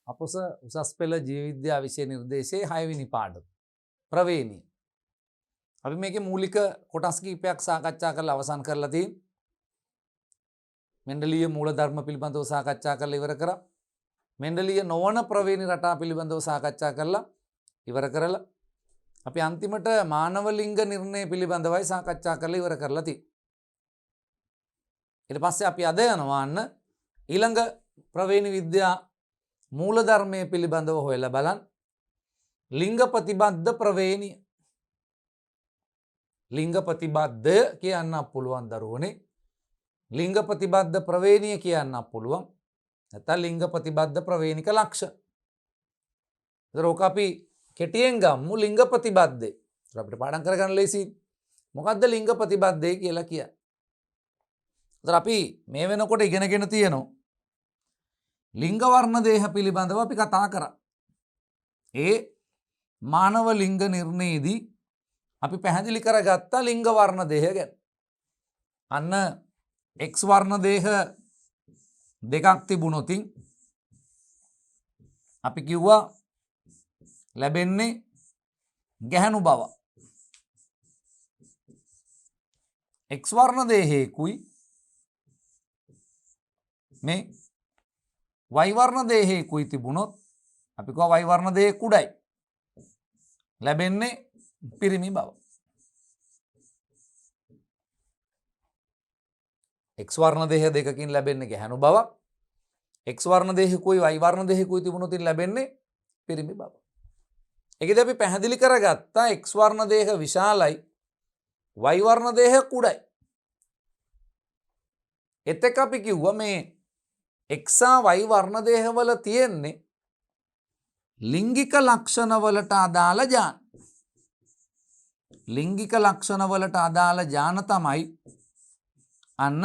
අපොස උසස් පෙළ ජීව විද්‍යා විෂය නිර්දේශයේ 6 වෙනි පාඩම ප්‍රවේණිය. අපි මේකේ මූලික කොටස් කිහිපයක් සාකච්ඡා කරලා අවසන් කරලා තියෙනවා. මෙන්ඩලීය මූලධර්ම පිළිබඳව සාකච්ඡා කරලා ඉවර කරා. මෙන්ඩලීය නොවන ප්‍රවේණි රටා පිළිබඳව සාකච්ඡා කරලා ඉවර කරලා අපි අන්තිමට මානව ලිංග නිර්ණය පිළිබඳවයි සාකච්ඡා කරලා ඉවර කරලා තියෙන්නේ. ඊට පස්සේ අපි අද යනවා අන්න ඊළඟ ප්‍රවේණි විද්‍යා මූලධර්මයේ පිළිබඳව හොයලා බලන්න. ලිංග ප්‍රතිබද්ධ ප්‍රවේණිය. ලිංග ප්‍රතිබද්ධ කියන්න පුළුවන් දරුවනේ. ලිංග ප්‍රතිබද්ධ ප්‍රවේණිය කියන්න පුළුවන්. නැත්නම් ලිංග ප්‍රතිබද්ධ ප්‍රවේණික ලක්ෂණ. ඒතර ඔක අපි කෙටියෙන් ගමු ලිංග ප්‍රතිබද්ධය. ඒතර අපිට පාඩම් කරගන්න ලේසියි. මොකද්ද ලිංග ප්‍රතිබද්ධය කියලා කියන්නේ? ඒතර අපි මේ වෙනකොට ඉගෙනගෙන තියෙනවා ලිංග වර්ණ දේහ පිළිබඳව අපි කතා කරා. ඒ මානව ලිංග නිර්ණයේදී අපි පැහැදිලි කරගත්තා ලිංග වර්ණ දේහ ගැන. අන්න X වර්ණ දේහ දෙකක් තිබුණොතින් අපි කිව්වා ලැබෙන්නේ ගැහැණු බව. X වර්ණ දේහයකුයි මේ Y වර්ණ දේහයකුයි තිබුණොත් අපි කියවා Y වර්ණ දේහ කුඩයි. ලැබෙන්නේ පිරිමි බව. X වර්ණ දේහ දෙකකින් ලැබෙන්නේ ගැහැණු බවක්. X වර්ණ දේහකුයි Y වර්ණ දේහකුයි තිබුණොත් ලැබෙන්නේ පිරිමි බව. ඒකද අපි පැහැදිලි කරගත්තා X වර්ණ දේහ විශාලයි Y වර්ණ දේහ කුඩයි. එතෙක් අපි කිව්වා මේ X Y වර්ණ දේහවල තියෙන්නේ ලිංගික ලක්ෂණ වලට අදාළ ජාන. ලිංගික ලක්ෂණ වලට අදාළ ජාන තමයි අන්න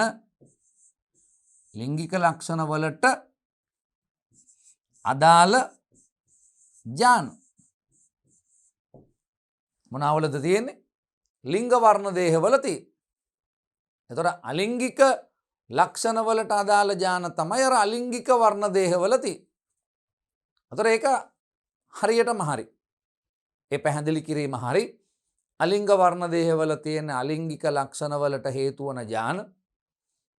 ලිංගික ලක්ෂණ වලට අදාළ ජාන. මොනවලද තියෙන්නේ? ලිංග වර්ණ දේහවල තියෙන්නේ. එතකොට අලිංගික ලක්ෂණ වලට අදාළ ජාන තමයි අර අලිංගික වර්ණ දේහවල තියෙන්නේ. එතකොට ඒක හරියටම හරි. ඒ පැහැදිලි කිරීම හරි. අලිංග වර්ණ දේහවල තියෙන අලිංගික ලක්ෂණ වලට හේතු වන ජාන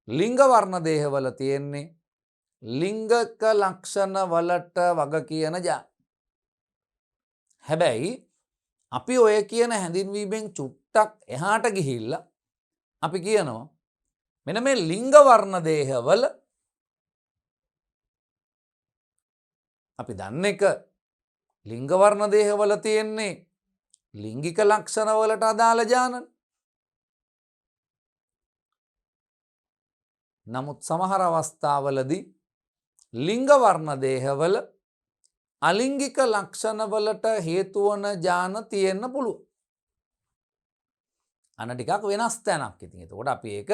ලිංග වර්ණ දේහවල තියෙන්නේ ලිංගක ලක්ෂණ වලට වග කියන ජාන. හැබැයි අපි ඔය කියන හැඳින්වීමෙන් චුට්ටක් එහාට ගිහිල්ලා අපි කියනවා මෙන්න මේ ලිංග වර්ණ දේහවල අපි දන්න එක ලිංග වර්ණ දේහවල තියෙන්නේ ලිංගික ලක්ෂණ වලට අදාළ ජාන. නමුත් සමහර අවස්ථාවලදී ලිංග වර්ණ දේහවල අලිංගික ලක්ෂණ වලට හේතු වන ජාන තියෙන්න පුළුවන්. අන්න ටිකක් වෙනස් තැනක්. ඉතින් එතකොට අපි ඒක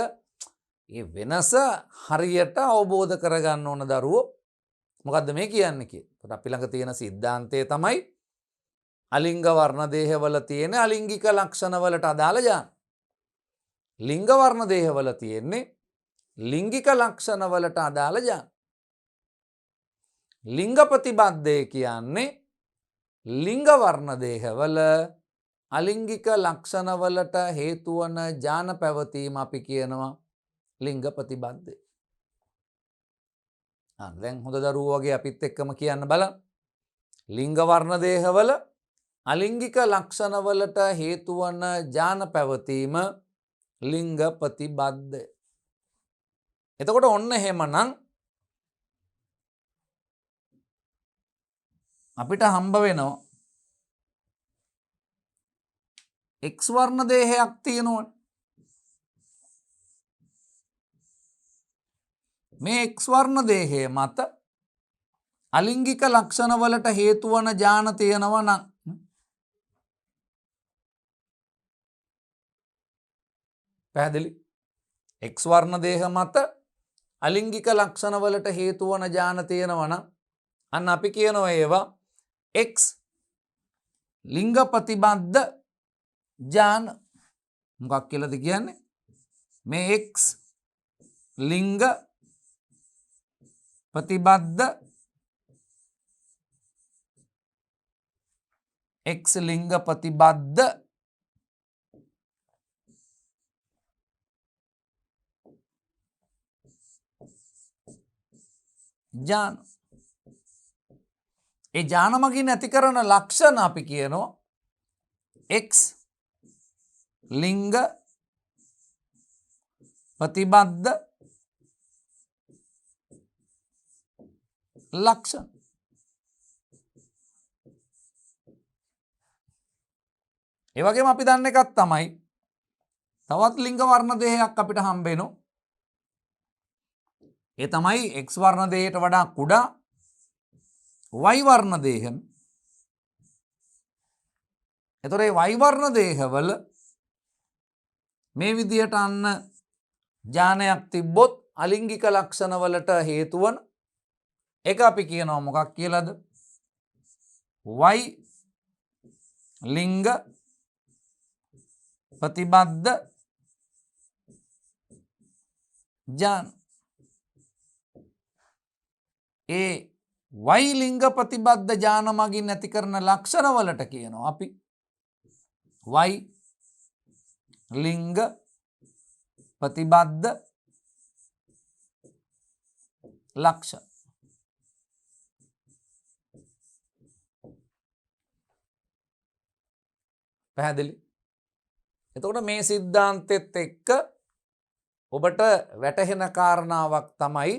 මේ වෙනස හරියට අවබෝධ කරගන්න ඕන දරුවෝ. මොකද්ද මේ කියන්නේ කියලා. එතකොට අපි ළඟ තියෙන સિદ્ધාන්තය තමයි අලිංග වර්ණ දේහවල තියෙන අලිංගික ලක්ෂණ වලට අදාළ ජාන. ලිංග වර්ණ දේහවල තියෙන්නේ ලිංගික ලක්ෂණ වලට අදාළ ජාන. ලිංග ප්‍රතිබද්ධය කියන්නේ ලිංග වර්ණ දේහවල අලිංගික ලක්ෂණ වලට හේතු වන ජාන පැවතීම අපි කියනවා ලිංග ප්‍රතිබද්ධය. දැන් හොඳ දරුවෝ වගේ අපිත් එක්කම කියන්න බලන්න. ලිංග වර්ණ දේහවල අලිංගික ලක්ෂණ වලට හේතු වන ජාන පැවතීම ලිංග ප්‍රතිබද්ධය. එතකොට ඔන්න එහෙමනම් අපිට හම්බ වෙනවා X වර්ණ දේහයක් තියෙනවනේ. මේ X වර්ණ දේහය මත අලිංගික ලක්ෂණ වලට හේතු වන ජාන තියෙනවා නම් පැහැදිලි? X වර්ණ දේහ මත අලිංගික ලක්ෂණ වලට හේතු වන ජාන තියෙනවා නම් අන්න අපි කියනවා ඒවා X ලිංග ප්‍රතිබද්ධ ජාන. මොකක් කියලාද කියන්නේ? මේ X ලිංග ප්‍රතිබද්ධ X ලිංග ප්‍රතිබද්ධ ජාන. ඒ ජාන මගින් ඇති කරන ලක්ෂණ අපි කියනවා X ලිංග ප්‍රතිබද්ධ ලක්ෂණ. ඒ වගේම අපි දන්න එකක් තමයි තවත් ලිංග වර්ණ දේහයක් අපිට හම්බ වෙනවා. ඒ තමයි X වර්ණ දේහයට වඩා කුඩා Y වර්ණ දේහම. එතකොට මේ Y වර්ණ දේහවල මේ විදිහට අන්න ඥානයක් තිබ්බොත් අලිංගික ලක්ෂණ වලට හේතු වන එක අපි කියනවා මොකක් කියලාද? Y ලිංග ප්‍රතිබද්ධ ඥාන. ඒ Y ලිංග ප්‍රතිබද්ධ ඥාන මගින් ඇති කරන ලක්ෂණ වලට කියනවා අපි Y ලිංග ප්‍රතිබද්ධ ලක්ෂණ. පැහැදිලි? එතකොට මේ සිද්ධාන්තෙත් එක්ක ඔබට වැටහෙන කාරණාවක් තමයි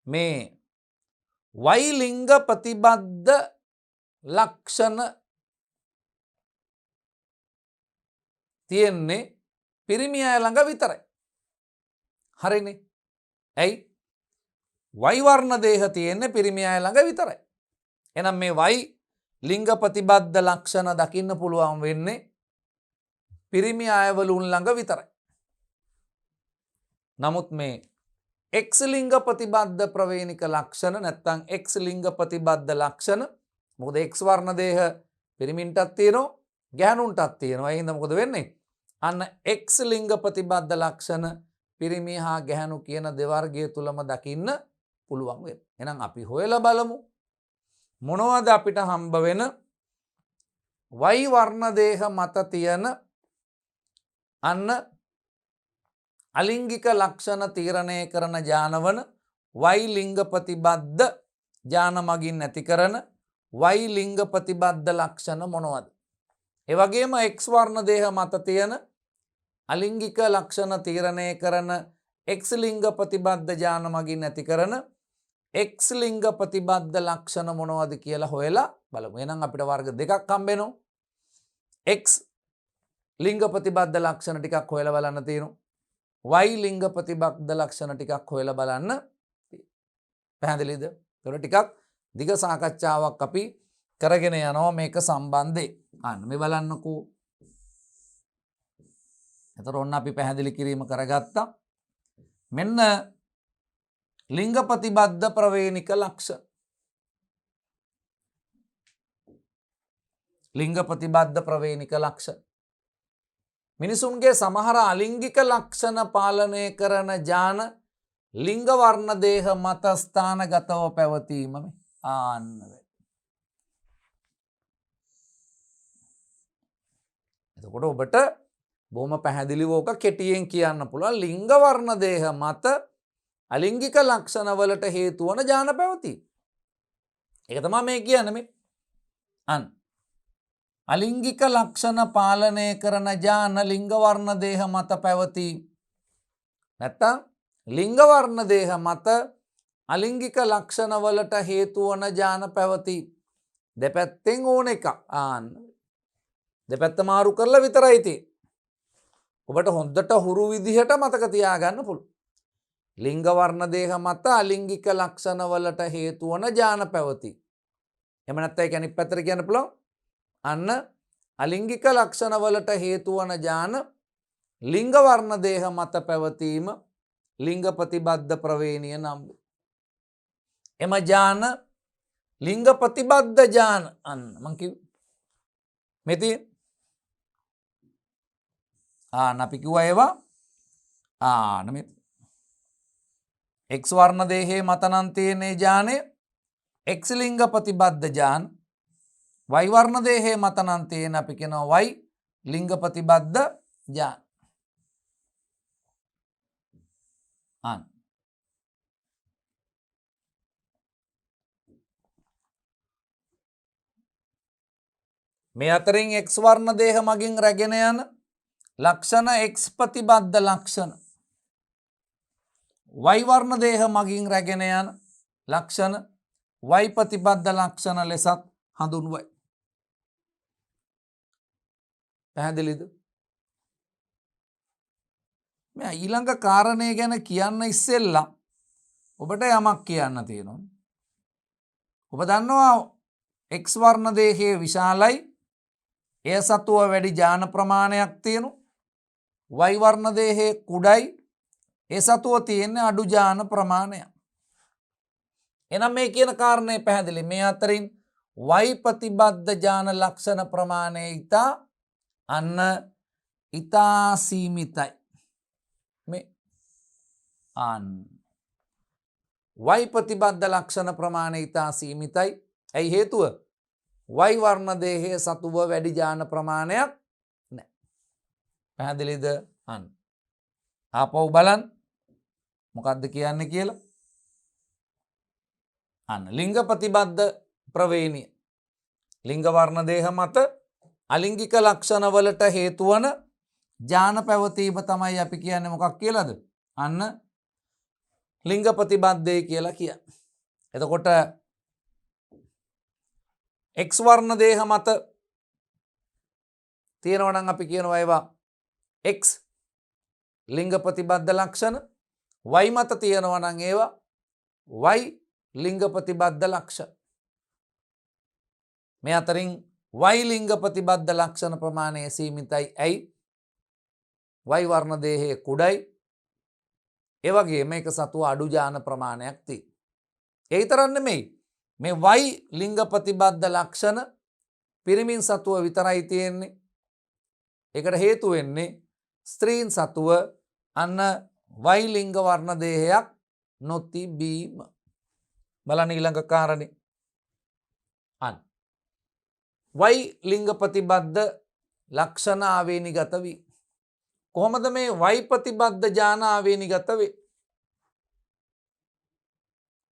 මේ Y ලිංග ප්‍රතිබද්ධ ලක්ෂණ තියෙන්නේ පිරිමි අය ළඟ විතරයි. හරිනේ? ඇයි? Y වර්ණ දේහ තියෙන්නේ පිරිමි අය ළඟ විතරයි. එහෙනම් මේ Y ලිංග ප්‍රතිබද්ධ ලක්ෂණ දකින්න පුළුවන් වෙන්නේ පිරිමි අයවලුන් ළඟ විතරයි. නමුත් මේ X ලිංග ප්‍රතිබද්ධ ප්‍රවේණික ලක්ෂණ නැත්නම් X ලිංග ප්‍රතිබද්ධ ලක්ෂණ මොකද X වර්ණ දේහ පිරිමින්ටත් තියෙනවා ගැහණුන්ටත් තියෙනවා. ඒ හින්දා මොකද වෙන්නේ? අන්න X ලිංග ප්‍රතිබද්ධ ලක්ෂණ පිරිමි හා ගැහණු කියන දෙවර්ගය තුලම දකින්න පුළුවන් වෙනවා. එහෙනම් අපි හොයලා බලමු මොනවද අපිට හම්බ වෙන Y වර්ණ දේහ මත තියෙන අන්න අලිංගික ලක්ෂණ තීරණය කරන ඥානවන Y ලිංග ප්‍රතිබද්ධ ඥාන මගින් ඇති කරන Y ලිංග ප්‍රතිබද්ධ ලක්ෂණ මොනවද? ඒ වගේම X වර්ණ දේහ මත තියෙන අලිංගික ලක්ෂණ තීරණය කරන X ලිංග ප්‍රතිබද්ධ ඥාන මගින් ඇති කරන X ලිංග ප්‍රතිබද්ධ ලක්ෂණ මොනවද කියලා හොයලා බලමු. එහෙනම් අපිට වර්ග දෙකක් හම්බ වෙනවා. X ලිංග ප්‍රතිබද්ධ ලක්ෂණ ටිකක් හොයලා බලන්න තියෙනවා. Y ලිංග ප්‍රතිබද්ධ ලක්ෂණ ටිකක් හොයලා බලන්න. පැහැදිලිද? ඒතකොට ටිකක් දිග සාකච්ඡාවක් අපි කරගෙන යනවා මේක සම්බන්ධයෙන්. අන්න මේ බලන්නකෝ. එතකොට ඔන්න අපි පැහැදිලි කිරීම කරගත්තා. මෙන්න ලිංග ප්‍රතිබද්ධ ප්‍රවේණික ලක්ෂණ. ලිංග ප්‍රතිබද්ධ ප්‍රවේණික ලක්ෂණ. මිනිසුන්ගේ සමහර අලිංගික ලක්ෂණ පාලනය කරන ඥාන ලිංග වර්ණ දේහ මත ස්ථානගතව පැවතීම. ආන්න එතකොට ඔබට බොහොම පැහැදිලිව ඕක කෙටියෙන් කියන්න පුළුවන්. ලිංග වර්ණ දේහ මත අලිංගික ලක්ෂණ වලට හේතු වන ඥාන පැවතීම. ඒක තමයි මේ කියන්නේ මේ. අන්න අලිංගික ලක්ෂණ පාලනය කරන ඥාන ලිංග වර්ණ දේහ මත පැවතීම. නැත්තම් ලිංග වර්ණ දේහ මත අලිංගික ලක්ෂණ වලට හේතු වන ඥාන පැවතීම. දෙපැත්තෙන් ඕන එක. ආන්න දෙපැත්ත මාරු කරලා විතරයි තියෙන්නේ. ඔබට හොඳට හුරු විදිහට මතක තියාගන්න පුළුවන්. ලිංග වර්ණ දේහ මත අලිංගික ලක්ෂණ වලට හේතු වන ඥාන පැවතීම. එහෙම නැත්නම් ඒක අනිත් පැත්තට කියන්න පුළුවන්. අන්න අලිංගික ලක්ෂණ වලට හේතු වන ඥාන ලිංග වර්ණ දේහ මත පැවතීම ලිංග ප්‍රතිබද්ධ ප්‍රවේණිය නම්. එම ඥාන ලිංග ප්‍රතිබද්ධ ඥාන අන්න මං කිව්වා. මෙති අපි කිව්වා ඒවා මෙති X වර්ණ දේහයේ මත නම් තියෙන ඥානය X ලිංග ප්‍රතිබද්ධ ඥාන. Y වර්ණ දේහය මත නම් තියෙන අපි කියනවා Y ලිංග ප්‍රතිබද්ධ ජාන. අන්න. මේ අතරින් X වර්ණ දේහ මගින් රැගෙන යන ලක්ෂණ X ප්‍රතිබද්ධ ලක්ෂණ. Y වර්ණ දේහ මගින් රැගෙන යන ලක්ෂණ Y ප්‍රතිබද්ධ ලක්ෂණ ලෙසත් හඳුන්වයි. පැහැදිලිද? මේ ඊළඟ කාරණය ගැන කියන්න ඉස්සෙල්ලා ඔබට යමක් කියන්න තියෙනවා. ඔබ දන්නවා X වර්ණ දේහයේ විශාලයි, එය සතුව වැඩි ජාන ප්‍රමාණයක් තියෙනවා. Y වර්ණ දේහයේ කුඩයි, ඒ සතුව තියෙන්නේ අඩු ජාන ප්‍රමාණයක්. එනම් මේ කියන කාරණය පැහැදිලි. මේ අතරින් Y ප්‍රතිබද්ධ ජාන ලක්ෂණ ප්‍රමාණය ඉතා සීමිතයි. මේ Y ප්‍රතිබද්ධ ලක්ෂණ ප්‍රමාණය ඉතා සීමිතයි. ඇයි හේතුව? Y වර්ණ දේහයේ සතුව වැඩි ජාන ප්‍රමාණයක් නැහැ. පැහැදිලිද? ආපහු බලන්න මොකක්ද කියන්නේ කියලා. ලිංග ප්‍රතිබද්ධ ප්‍රවේණිය. ලිංග වර්ණ දේහ මත අලිංගික ලක්ෂණ වලට හේතු වන ජාන පැවතීම තමයි අපි කියන්නේ මොකක් කියලාද? ලිංග ප්‍රතිබද්ධය කියලා කියන්නේ. එතකොට X වර්ණ දේහ මත තියෙනවා නම් අපි කියනවා ඒවා X ලිංග ප්‍රතිබද්ධ ලක්ෂණ. Y මත තියෙනවා නම් ඒවා Y ලිංග ප්‍රතිබද්ධ ලක්ෂණ. මේ අතරින් Y ලිංග ප්‍රතිබද්ධ ලක්ෂණ ප්‍රමාණය සීමිතයි. ඇයි? Y වර්ණ දේහයේ කුඩයි. ඒ වගේම මේක සතුව අඩු ජාන ප්‍රමාණයක් තියෙනවා. ඒ විතරක් නෙමෙයි. මේ Y ලිංග ප්‍රතිබද්ධ ලක්ෂණ පිරිමින් සතුව විතරයි තියෙන්නේ. ඒකට හේතු වෙන්නේ ස්ත්‍රීන් සතුව Y ලිංග වර්ණ දේහයක් නොතිබීම. බලන්න ඊළඟ කාරණේ. Y ලිංග ප්‍රතිබද්ධ ලක්ෂණ ආවේනිගත වී. කොහොමද මේ Y ප්‍රතිබද්ධ ජාන ආවේනිගත වේ?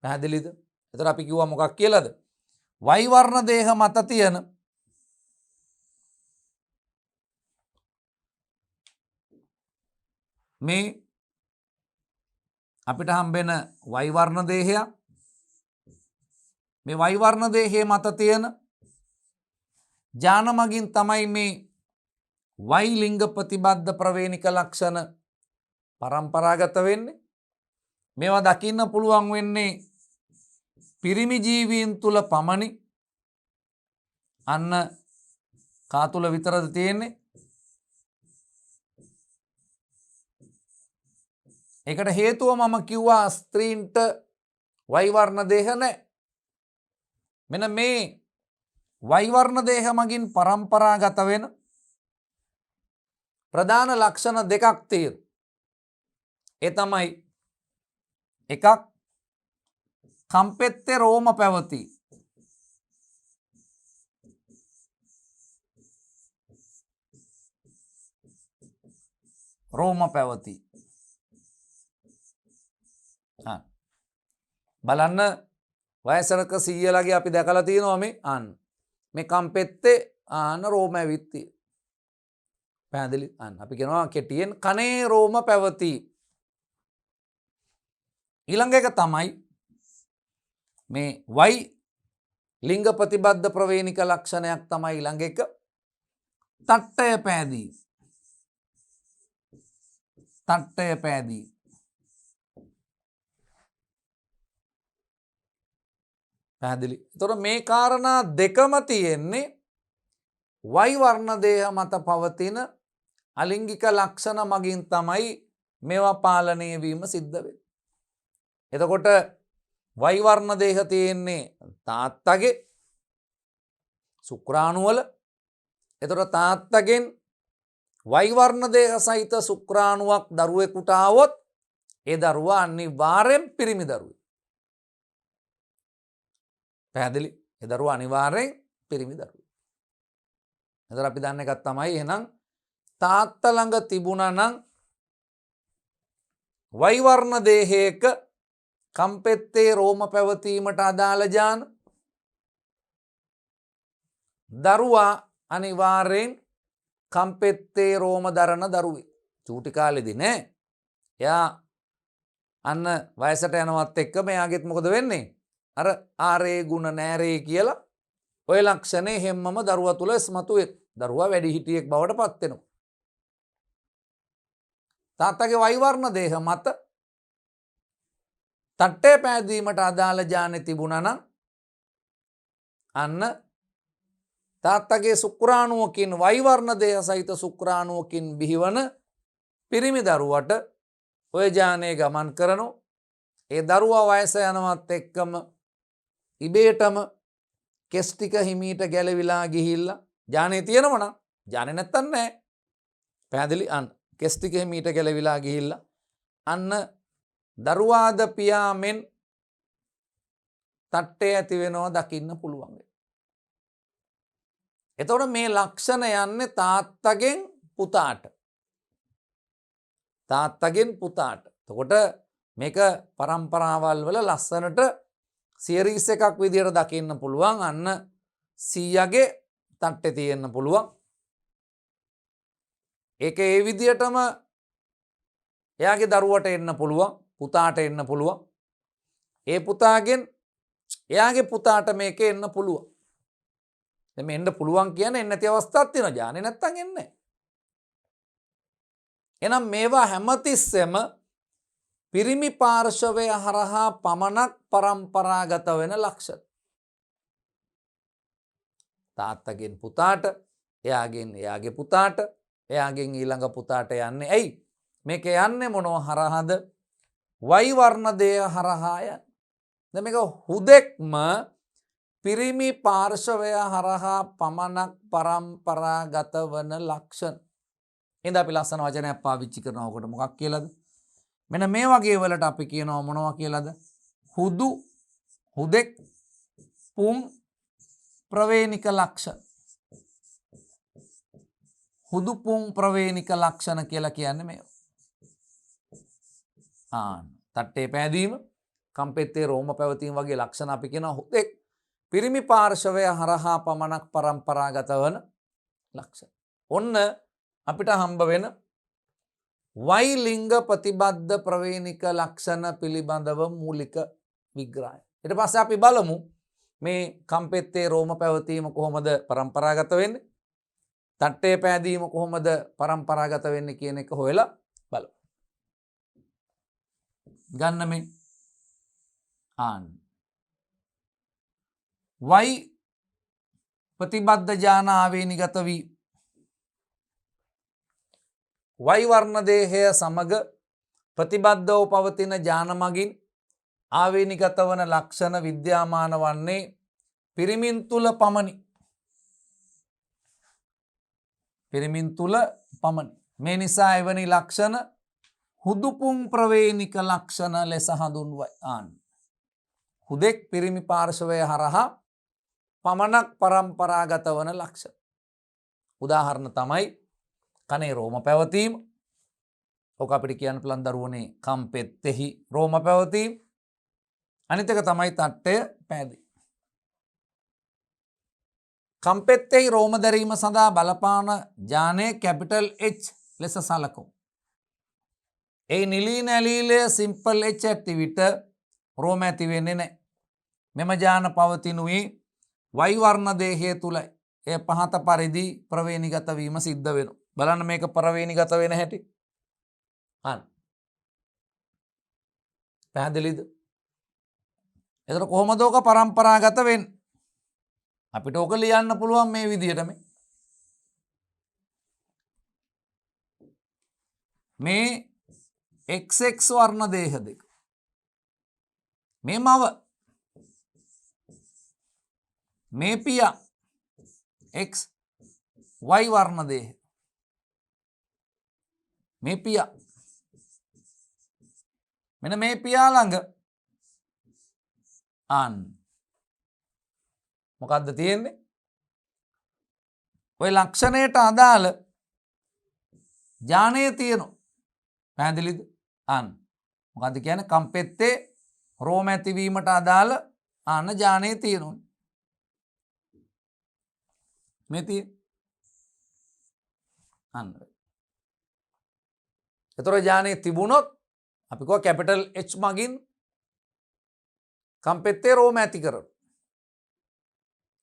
පැහැදිලිද? එතකොට අපි කිව්වා මොකක් කියලාද? Y වර්ණ දේහ මත තියෙන මේ අපිට හම්බෙන Y වර්ණ දේහයක්, මේ Y වර්ණ දේහයේ මත තියෙන ජාන මගින් තමයි මේ Y ලිංග ප්‍රතිබද්ධ ප්‍රවේණික ලක්ෂණ පරම්පරාගත වෙන්නේ. මේවා දකින්න පුළුවන් වෙන්නේ පිරිමි ජීවීන් තුල පමණි. කා තුල විතරද තියෙන්නේ? ඒකට හේතුව මම කිව්වා ස්ත්‍රීන්ට Y වර්ණ දේහ නැහැ. මෙන්න මේ Y වර්ණ දේහ මගින් පරම්පරාගත වෙන ප්‍රධාන ලක්ෂණ දෙකක් තියෙනවා. ඒ තමයි එකක් කම්පෙත්තේ රෝම පැවති. රෝම පැවති. බලන්න වයසක සීයලගේ අපි දැකලා තියෙනවා මේ කම්පෙත්තේ රෝම ඇවිත් තියෙනවා. පැහැදිලි? අපි කියනවා කෙටියෙන් කනේ රෝම පැවති. ඊළඟ එක තමයි මේ Y ලිංග ප්‍රතිබද්ධ ප්‍රවේණික ලක්ෂණයක් තමයි ඊළඟ එක. තට්ටය පෑදී. තට්ටය පෑදී. පැහැදිලි? එතකොට මේ කාරණා දෙකම තියෙන්නේ Y වර්ණ දේහ මත පවතින අලිංගික ලක්ෂණ මගින් තමයි මේවා පාලනය වීම සිද්ධ වෙන්නේ. එතකොට Y වර්ණ දේහ තියෙන්නේ තාත්තගේ ශුක්‍රාණු වල. එතකොට තාත්තගෙන් Y වර්ණ දේහ සහිත ශුක්‍රාණුවක් දරුවෙකුට ආවොත් ඒ දරුවා අනිවාර්යෙන් පිරිමි දරුවෙක්. පැහැදිලි? ඒ දරුවා අනිවාර්යෙන් පිරිමි දරුවෙක්. එතකොට අපි දන්න එකක් තමයි එහෙනම් තාත්තා ළඟ තිබුණා නම් Y වර්ණ දේහයක කම්පෙත්තේ රෝම පැවතීමට අදාළ ජාන දරුවා අනිවාර්යෙන් කම්පෙත්තේ රෝම දරන දරුවෙක්. චූටි කාලෙදී නෑ. එයා අන්න වයසට යනවත් එක්කම එයාගෙත් මොකද වෙන්නේ? අර ආරේ ගුණ නෑරේ කියලා ඔය ලක්ෂණේ හැමම දරුවා තුල ඉස්මතු වෙයි. දරුවා වැඩිහිටියෙක් බවට පත් වෙනවා. තාත්තගේ Y වර්ණ දේහ මත තට්ටේ පෑදීමට අදාළ ජානේ තිබුණා නම් අන්න තාත්තගේ ශුක්‍රාණුවකින් Y වර්ණ දේහ සහිත ශුක්‍රාණුවකින් බිහිවන පිරිමි දරුවට ඔය ජානේ ගමන් කරනවා. ඒ දරුවා වයස යනවත් එක්කම ඉබේටම කෙස් ටික හිමීට ගැලවිලා ගිහිල්ලා ජානේ තියෙනව නම් ජානේ නැත්තම් නෑ. පැහැදිලි අන්න කෙස් ටික හිමීට ගැලවිලා ගිහිල්ලා අන්න දරුවාද පියාමෙන් තට්ටේ ඇති වෙනවා දකින්න පුළුවන්. එතකොට මේ ලක්ෂණ යන්නේ තාත්තගෙන් පුතාට. තාත්තගෙන් පුතාට. එතකොට මේක පරම්පරාවල් වල ලස්සනට සියරීස් එකක් විදියට දකින්න පුළුවන්. අන්න 100ගේ තට්ටේ තියෙන්න පුළුවන්. ඒක ඒ විදියටම එයාගේ දරුවට එන්න පුළුවන්. පුතාට එන්න පුළුවන්. ඒ පුතාගෙන් එයාගේ පුතාට මේක එන්න පුළුවන්. දැන් එන්න පුළුවන් කියන්නේ එන්න නැති අවස්ථාවක් තියෙනවා. ජානේ නැත්තම් එන්නේ නැහැ. එහෙනම් මේවා හැමතිස්සෙම පිරිමි පාර්ශවය හරහා පමණක් පරම්පරාගත වෙන ලක්ෂණ. තාත්තගෙන් පුතාට, එයාගෙන් එයාගේ පුතාට, එයාගෙන් ඊළඟ පුතාට යන්නේ. ඇයි? මේක යන්නේ මොනව හරහාද? Y වර්ණ දේහ හරහා යන්නේ. දැන් මේක හුදෙක්ම පිරිමි පාර්ශවය හරහා පමණක් පරම්පරාගත වන ලක්ෂණ. එහෙනම් අපි ලස්සන වචනයක් පාවිච්චි කරනවා. ඔකට මොකක් කියලාද? මෙන්න මේ වගේ වලට අපි කියනවා මොනවා කියලාද? හුදෙක් පුම් ප්‍රවේණික ලක්ෂණ. හුදු පුම් ප්‍රවේණික ලක්ෂණ කියලා කියන්නේ මේවා. තට්ටේ පෑදීම, කම්පෙත්තේ රෝම පැවතීම වගේ ලක්ෂණ අපි කියනවා හුදෙක් පිරිමි පාර්ශවය හරහා පමණක් පරම්පරාගත වන ලක්ෂණ. ඔන්න අපිට හම්බ වෙන Y ලිංග ප්‍රතිබද්ධ ප්‍රවේණික ලක්ෂණ පිළිබඳව මූලික විග්‍රහය. ඊට පස්සේ අපි බලමු මේ කම්පෙත්තේ රෝම පැවතීම කොහොමද පරම්පරාගත වෙන්නේ? තට්ටේ පෑදීම කොහොමද පරම්පරාගත වෙන්නේ කියන එක හොයලා බලමු. ගන්න මේ Y ප්‍රතිබද්ධ ජාන ආවේනිගත වී Y වර්ණ දේහය සමග ප්‍රතිබද්ධව පවතින ජාන මගින් ආවේනිගත වන ලක්ෂණ විද්‍යාමාන වන්නේ පිරිමින් තුල පමණි. පිරිමින් තුල පමණි. මේ නිසා එවැනි ලක්ෂණ හුදුපුම් ප්‍රවේණික ලක්ෂණ ලෙස හඳුන්වයි. හුදෙක් පිරිමි පාර්ශවය හරහා පමණක් පරම්පරාගත වන ලක්ෂණ. උදාහරණ තමයි කනේ රෝම පැවතීම. ඔක අපිට කියන්න පුළුවන් දරුවනේ කම්පෙත්තෙහි රෝම පැවතීම. අනිත් එක තමයි තට්ටය පෑදීම. කම්පෙත්තෙහි රෝම දැරීම සඳහා බලපාන ජානය කැපිටල් H ලෙස සලකමු. ඒ නිලීන ඇලීලය සිම්පල් H ඇති විට රෝම ඇති වෙන්නේ නැහැ. මෙම ජාන පවතිනුයේ Y වර්ණ දේහය තුලයි. එය පහත පරිදි ප්‍රවේණිගත වීම සිද්ධ වෙනවා. බලන්න මේක ප්‍රවේණිගත වෙන හැටි. පැහැදිලිද? එතකොට කොහොමද ඕක පරම්පරාගත වෙන්නේ? අපිට ඕක ලියන්න පුළුවන් මේ විදිහට මේ XX වර්ණ දේහ දෙක. මේ මව මේ පියා X Y වර්ණ දේහ. මේ පියා මෙන්න මේ පියා ළඟ මොකද්ද තියෙන්නේ? ඔය ලක්ෂණයට අදාළ ඥානය තියෙනවා. පැහැදිලිද? අන්න. මොකද්ද කියන්නේ? කම්පෙත්තේ රෝම ඇතිවීමට අදාළ අන්න ඥානය තියෙනවා. මේ තියෙන. අන්න. ඒතර ඥානය තිබුණොත් අපි කෝ කැපිටල් H මගින් කම්පෙත්තේ රෝම ඇති කරනවා.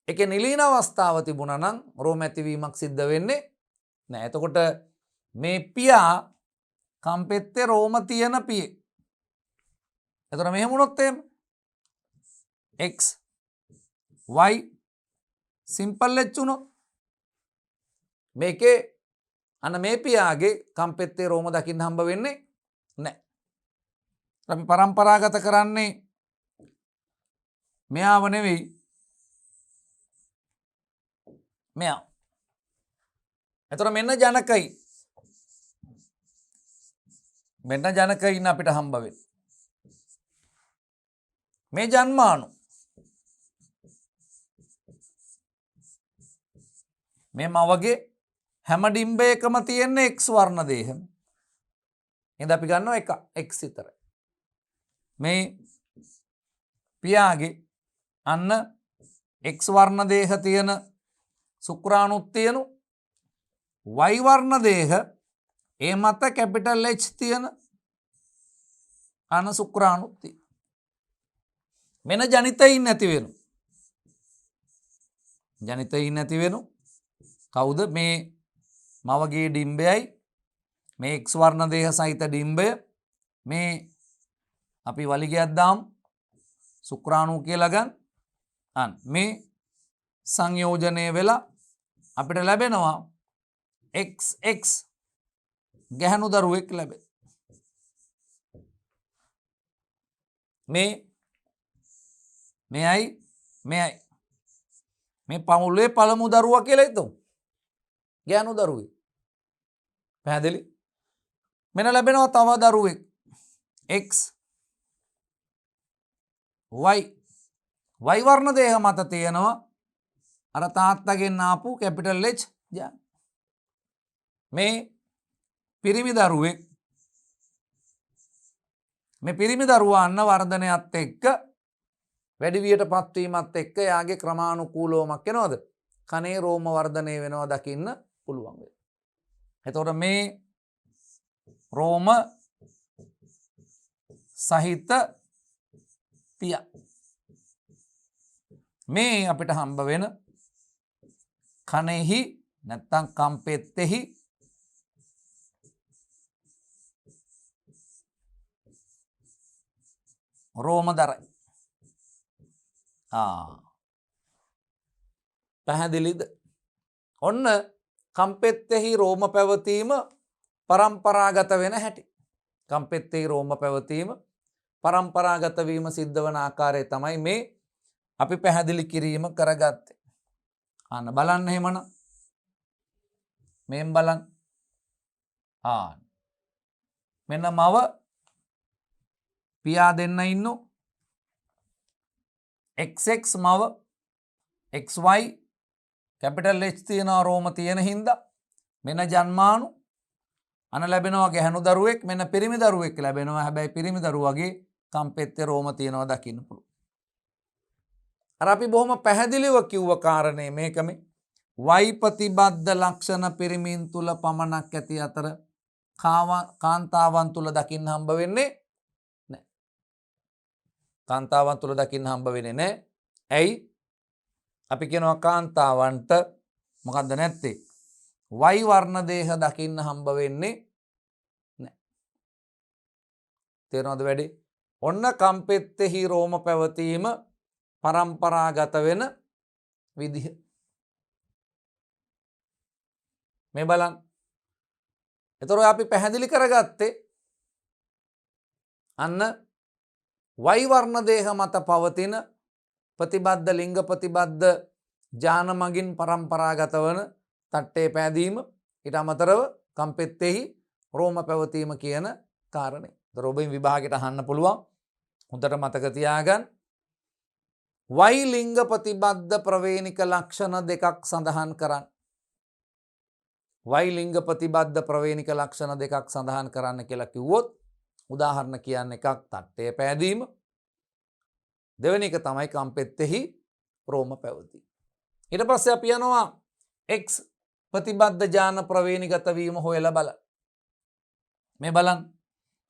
ඒකේ නිලීන අවස්ථාව තිබුණා නම් රෝම ඇතිවීමක් සිද්ධ වෙන්නේ නැහැ. එතකොට මේ පියා කම්පෙත්තේ රෝම තියෙන පියේ. එතකොට මෙහෙම වුණොත් එහෙම x y සිම්පල් h වුණොත් මේකේ අන්න මේ පියාගේ කම්පෙත්තේ රෝම දකින්න හම්බ වෙන්නේ නැහැ. අපි පරම්පරාගත කරන්නේ මෙයාව නෙවෙයි මෙයා. එතකොට මෙන්න ජනකයි. මෙන්න ජනකයින් අපිට හම්බ වෙන්නේ. මේ ජන්මාණු. මේ මවගේ හැම ඩිම්බයකම තියෙන X වර්ණ දේහම. එහෙනම් අපි ගන්නවා එක X විතරයි. මේ පියාගේ අන්න X වර්ණ දේහ තියෙන සුක්‍රාණුත් තියෙනු Y වර්ණ දේහ ඒ මත කැපිටල් H තියෙන අන්න සුක්‍රාණුත් තියෙන. මෙන්න ජනිතයින් නැති වෙනු. ජනිතයින් නැති වෙනු කවුද? මේ මවගේ ඩිම්බයයි මේ X වර්ණ දේහ සහිත ඩිම්බය මේ අපි වලිගයක් දාමු සුක්‍රාණු කියලා ගන්න. අන්න මේ සංයෝජනය වෙලා අපිට ලැබෙනවා XX ගැහණු දරුවෙක් ලැබෙන. මෙයයි මේ පවුලේ පළමු දරුවා කියලා හිතමු. ගැහණු දරුවෙක්. පැහැදිලි? මෙන්න ලැබෙනවා තව දරුවෙක් X Y වර්ණ දේහ මත තියෙනවා අර තාත්තගෙන් ආපු කැපිටල් H ජන. මේ පිරිමි දරුවෙක්. මේ පිරිමි දරුවා අන්න වර්ධනයත් එක්ක වැඩි වියට පත්වීමත් එක්ක යාගේ ක්‍රමානුකූලවමක් වෙනවද? කනේ රෝම වර්ධනය වෙනවා දකින්න පුළුවන් වෙයි. එතකොට මේ රෝම සහිත පියා මේ අපිට හම්බ වෙන කනෙහි නැත්තම් කම්පෙත්තෙහි රෝම දරයි. පැහැදිලිද? ඔන්න කම්පෙත්තෙහි රෝම පැවතීම පරම්පරාගත වෙන හැටි. කම්පෙත්තෙහි රෝම පැවතීම පරම්පරාගත වීම සිද්ධ වන ආකාරය තමයි මේ අපි පැහැදිලි කිරීම කරගත්තේ. අන්න බලන්න එහෙමනම්. මෙන් බලන්න. මෙන්න මව පියා දෙන්න ඉන්නු. XX මව XY කැපිටල් H තියෙන රෝම තියෙන හින්දා මෙන්න ජන්මාණු අන ලැබෙනවා ගැහණු දරුවෙක්. මෙන්න පිරිමි දරුවෙක් ලැබෙනවා. හැබැයි පිරිමි දරුවගේ කම්පෙත්තේ රෝම තියෙනවා දකින්න පුළුවන්. අර අපි බොහොම පැහැදිලිව කිව්ව කාරණේ මේකම Y ප්‍රතිබද්ධ ලක්ෂණ පිරිමින් තුල පමණක් ඇති අතර කාන්තාවන් තුල දකින්න හම්බ වෙන්නේ නැහැ. කාන්තාවන් තුල දකින්න හම්බ වෙන්නේ නැහැ. ඇයි? අපි කියනවා කාන්තාවන්ට මොකද්ද නැත්තේ? Y වර්ණ දේහ දකින්න හම්බ වෙන්නේ නැහැ. තේරෙනවද වැඩි? ඔන්න කම්පෙත්තෙහි රෝම පැවතීම පරම්පරාගත වෙන විදිහ. මේ බලන්න. එතකොට අපි පැහැදිලි කරගත්තේ අන්න Y වර්ණ දේහ මත පවතින ප්‍රතිබද්ධ ලිංග ප්‍රතිබද්ධ ඥාන මගින් පරම්පරාගත වන තට්ටේ පෑදීම ඊට අමතරව කම්පෙත්තෙහි රෝම පැවතීම කියන කාරණේ. ඒතර ඔබෙන් විභාගයට අහන්න පුළුවන්. හොඳට මතක තියාගන්න. Y ලිංග ප්‍රතිබද්ධ ප්‍රවේණික ලක්ෂණ දෙකක් සඳහන් කරන්න. Y ලිංග ප්‍රතිබද්ධ ප්‍රවේණික ලක්ෂණ දෙකක් සඳහන් කරන්න කියලා කිව්වොත් උදාහරණ කියන්න එකක් තට්ටය පෑදීම දෙවැනි එක තමයි කම්පෙත්තෙහි රෝම පැවති. ඊට පස්සේ අපි යනවා X ප්‍රතිබද්ධ ජාන ප්‍රවේණිගත වීම හොයලා බලන්න. මේ බලන්න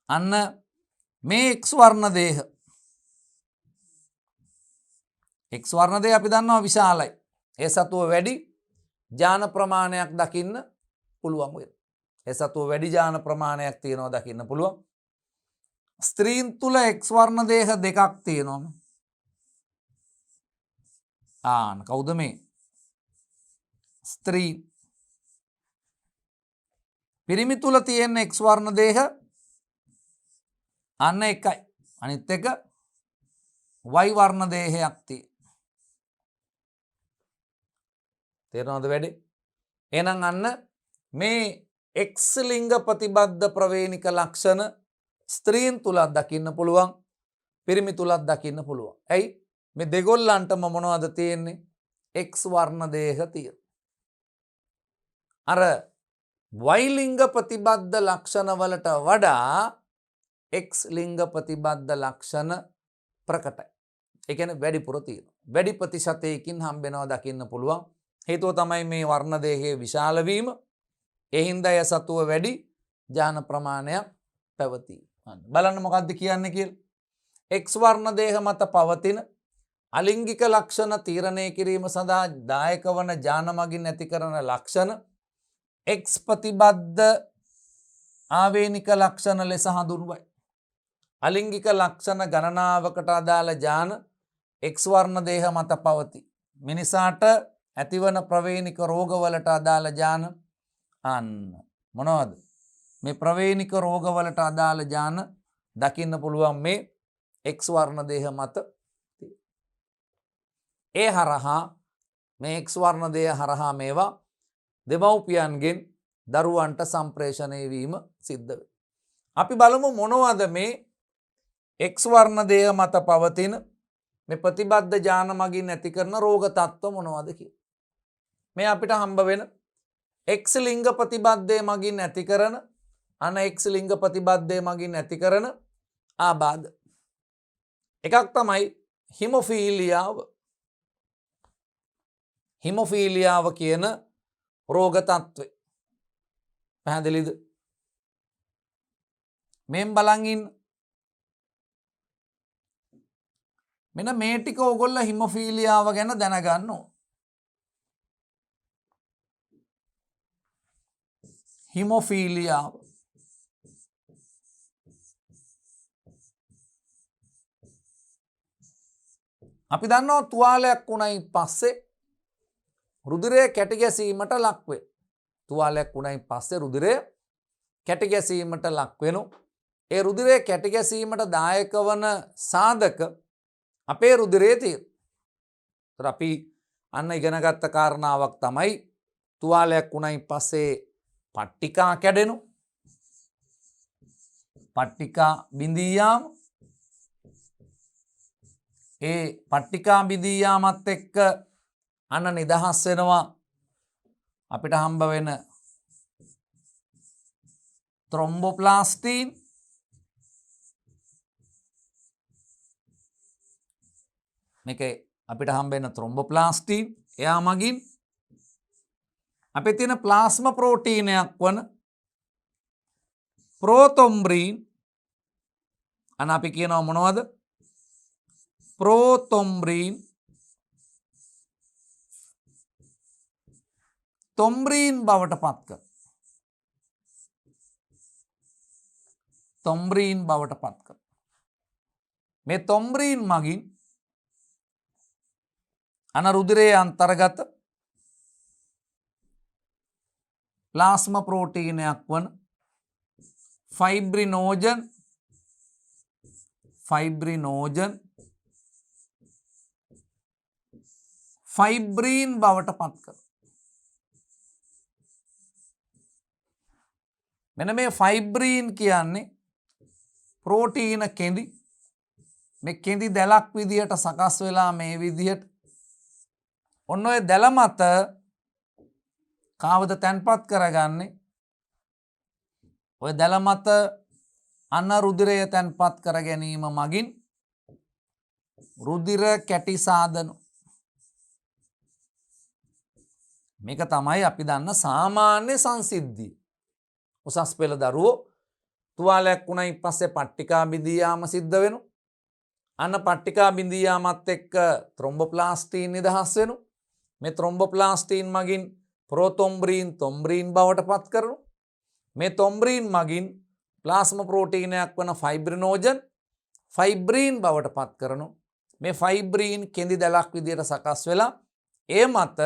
අන්න මේ X වර්ණ දේහ X වර්ණ දේහ අපි දන්නවා විශාලයි. ඒ සතුව වැඩි ජාන ප්‍රමාණයක් දකින්න පුළුවන් වෙන. ඒ සතුව වැඩි ජාන ප්‍රමාණයක් තියෙනවා දකින්න පුළුවන්. ස්ත්‍රීන් තුල X වර්ණ දේහ දෙකක් තියෙනවා. කවුද මේ? ස්ත්‍රී. පිරිමි තුල තියෙන X වර්ණ දේහ අන්න එකයි. අනිත් එක Y වර්ණ දේහයක් තියෙනවා. තේරෙනවද වැඩි? එහෙනම් අන්න මේ X ලිංග ප්‍රතිබද්ධ ප්‍රවේණික ලක්ෂණ ස්ත්‍රීන් තුලත් දකින්න පුළුවන්, පිරිමි තුලත් දකින්න පුළුවන්. ඇයි? මේ දෙගොල්ලන්ටම මොනවද තියෙන්නේ? X වර්ණ දේහ තියෙනවා. අර Y ලිංග ප්‍රතිබද්ධ ලක්ෂණ වලට වඩා X ලිංග ප්‍රතිබද්ධ ලක්ෂණ ප්‍රකටයි. ඒ කියන්නේ වැඩිපුර තියෙනවා. වැඩි ප්‍රතිශතයකින් හම්බෙනවා දකින්න පුළුවන්. හේතුව තමයි මේ වර්ණ දේහයේ විශාල වීම. ඒ හින්දා ය සතුව වැඩි ජාන ප්‍රමාණයක් පැවතී. බලන්න මොකද්ද කියන්නේ කියලා. X වර්ණ දේහ මත පවතින අලිංගික ලක්ෂණ තීරණය කිරීම සඳහා දායක වන ජාන මගින් ඇති කරන ලක්ෂණ X ප්‍රතිබද්ධ ආවේනික ලක්ෂණ ලෙස හඳුන්වයි. අලිංගික ලක්ෂණ ගණනාවකට අදාළ ජාන X වර්ණ දේහ මත පවතී. මිනිසාට ඇතිවන ප්‍රවේණික රෝගවලට අදාළ ජාන අන්න මොනවද? මේ ප්‍රවේණික රෝගවලට අදාළ ජාන දකින්න පුළුවන් මේ X වර්ණ දේහ මත. ඒ හරහා මේ X වර්ණ දේහ හරහා මේවා දෙමව්පියන්ගෙන් දරුවන්ට සම්ප්‍රේෂණය වීම සිද්ධ වේ. අපි බලමු මොනවද මේ X වර්ණ දේහ මත පවතින මේ ප්‍රතිබද්ධ ජාන මගින් ඇති කරන රෝග තත්ත්ව මොනවද කියලා. මේ අපිට හම්බ වෙන X ලිංග ප්‍රතිබද්ධය මගින් ඇති කරන X ලිංග ප්‍රතිබද්ධය මගින් ඇති කරන ආබාධ. එකක් තමයි හිමොෆීලියාව. හිමොෆීලියාව කියන රෝග තත්ත්වය. පැහැදිලිද? මෙන් බලන් ඉන්න. මෙන්න මේ ටික ඕගොල්ලෝ හිමොෆීලියාව ගැන දැනගන්න ඕන. හිමොෆීලියාව අපි දන්නවා තුවාලයක් වුණයින් පස්සේ රුධිරය කැටි ගැසීමට ලක් වේ. තුවාලයක් වුණයින් පස්සේ රුධිරය කැටි ගැසීමට ලක් වෙනු. ඒ රුධිරය කැටි ගැසීමට දායක වන සාධක අපේ රුධිරයේ තියෙනවා. අපි අන්න ඉගෙනගත්ත කාරණාවක් තමයි තුවාලයක් වුණයින් පස්සේ පට්ටිකා කැඩෙනු. පට්ටිකා බිඳී යාම. ඒ පට්ටිකා බිඳී යාමත් එක්ක අන්න නිදහස් වෙනවා අපිට හම්බ වෙන ත්‍රොම්බෝප්ලාස්ටින්. මේක අපිට හම්බ වෙන ත්‍රොම්බෝප්ලාස්ටින්. එයා මගින් අපේ තියෙන ප්ලාස්ම ප්‍රෝටීනයක් වන ප්‍රෝතොම්බ්‍රීන් අන්න අපි කියනවා මොනවද? ප්‍රෝතොම්බ්‍රීන්. තොම්බ්‍රීන් බවට පත් කර. තොම්බ්‍රීන් බවට පත් කර. මේ තොම්බ්‍රීන් මගින් අන රුධිරයේ අන්තර්ගත ප්ලාස්ම ප්‍රෝටීනයක් වන ෆයිබ්‍රිනෝජන් ෆයිබ්‍රීන් බවට පත් කර. මෙන්න මේ ෆයිබ්‍රීන් කියන්නේ ප්‍රෝටීන කෙඳි. මේ කෙඳි දැලක් විදිහට සකස් වෙලා මේ විදිහට ඔන්න ඔය දැල මත කාවද තැන්පත් කරගන්නේ ඔය දැල මත අන්න රුධිරය තැන්පත් කර ගැනීම මගින් රුධිර කැටි සාදනු. මේක තමයි අපි දන්න සාමාන්‍ය සංසිද්ධිය. උසස් පෙළ දරුවෝ තුවාලයක් වුණයින් පස්සේ පට්ටිකා බිඳී යාම සිද්ධ වෙනු. අන්න පට්ටිකා බිඳී යාමත් එක්ක ත්‍රොම්බොප්ලාස්ටින් නිදහස් වෙනු. මේ ත්‍රොම්බොප්ලාස්ටින් මගින් ප්‍රෝතොම්බ්‍රීන් තොම්බ්‍රීන් බවට පත් කරනු. මේ තොම්බ්‍රීන් මගින් ප්ලාස්ම ප්‍රෝටීනයක් වන ෆයිබ්‍රිනෝජන් ෆයිබ්‍රීන් බවට පත් කරනු. මේ ෆයිබ්‍රීන් කෙඳි දැලක් විදියට සකස් වෙලා ඒ මත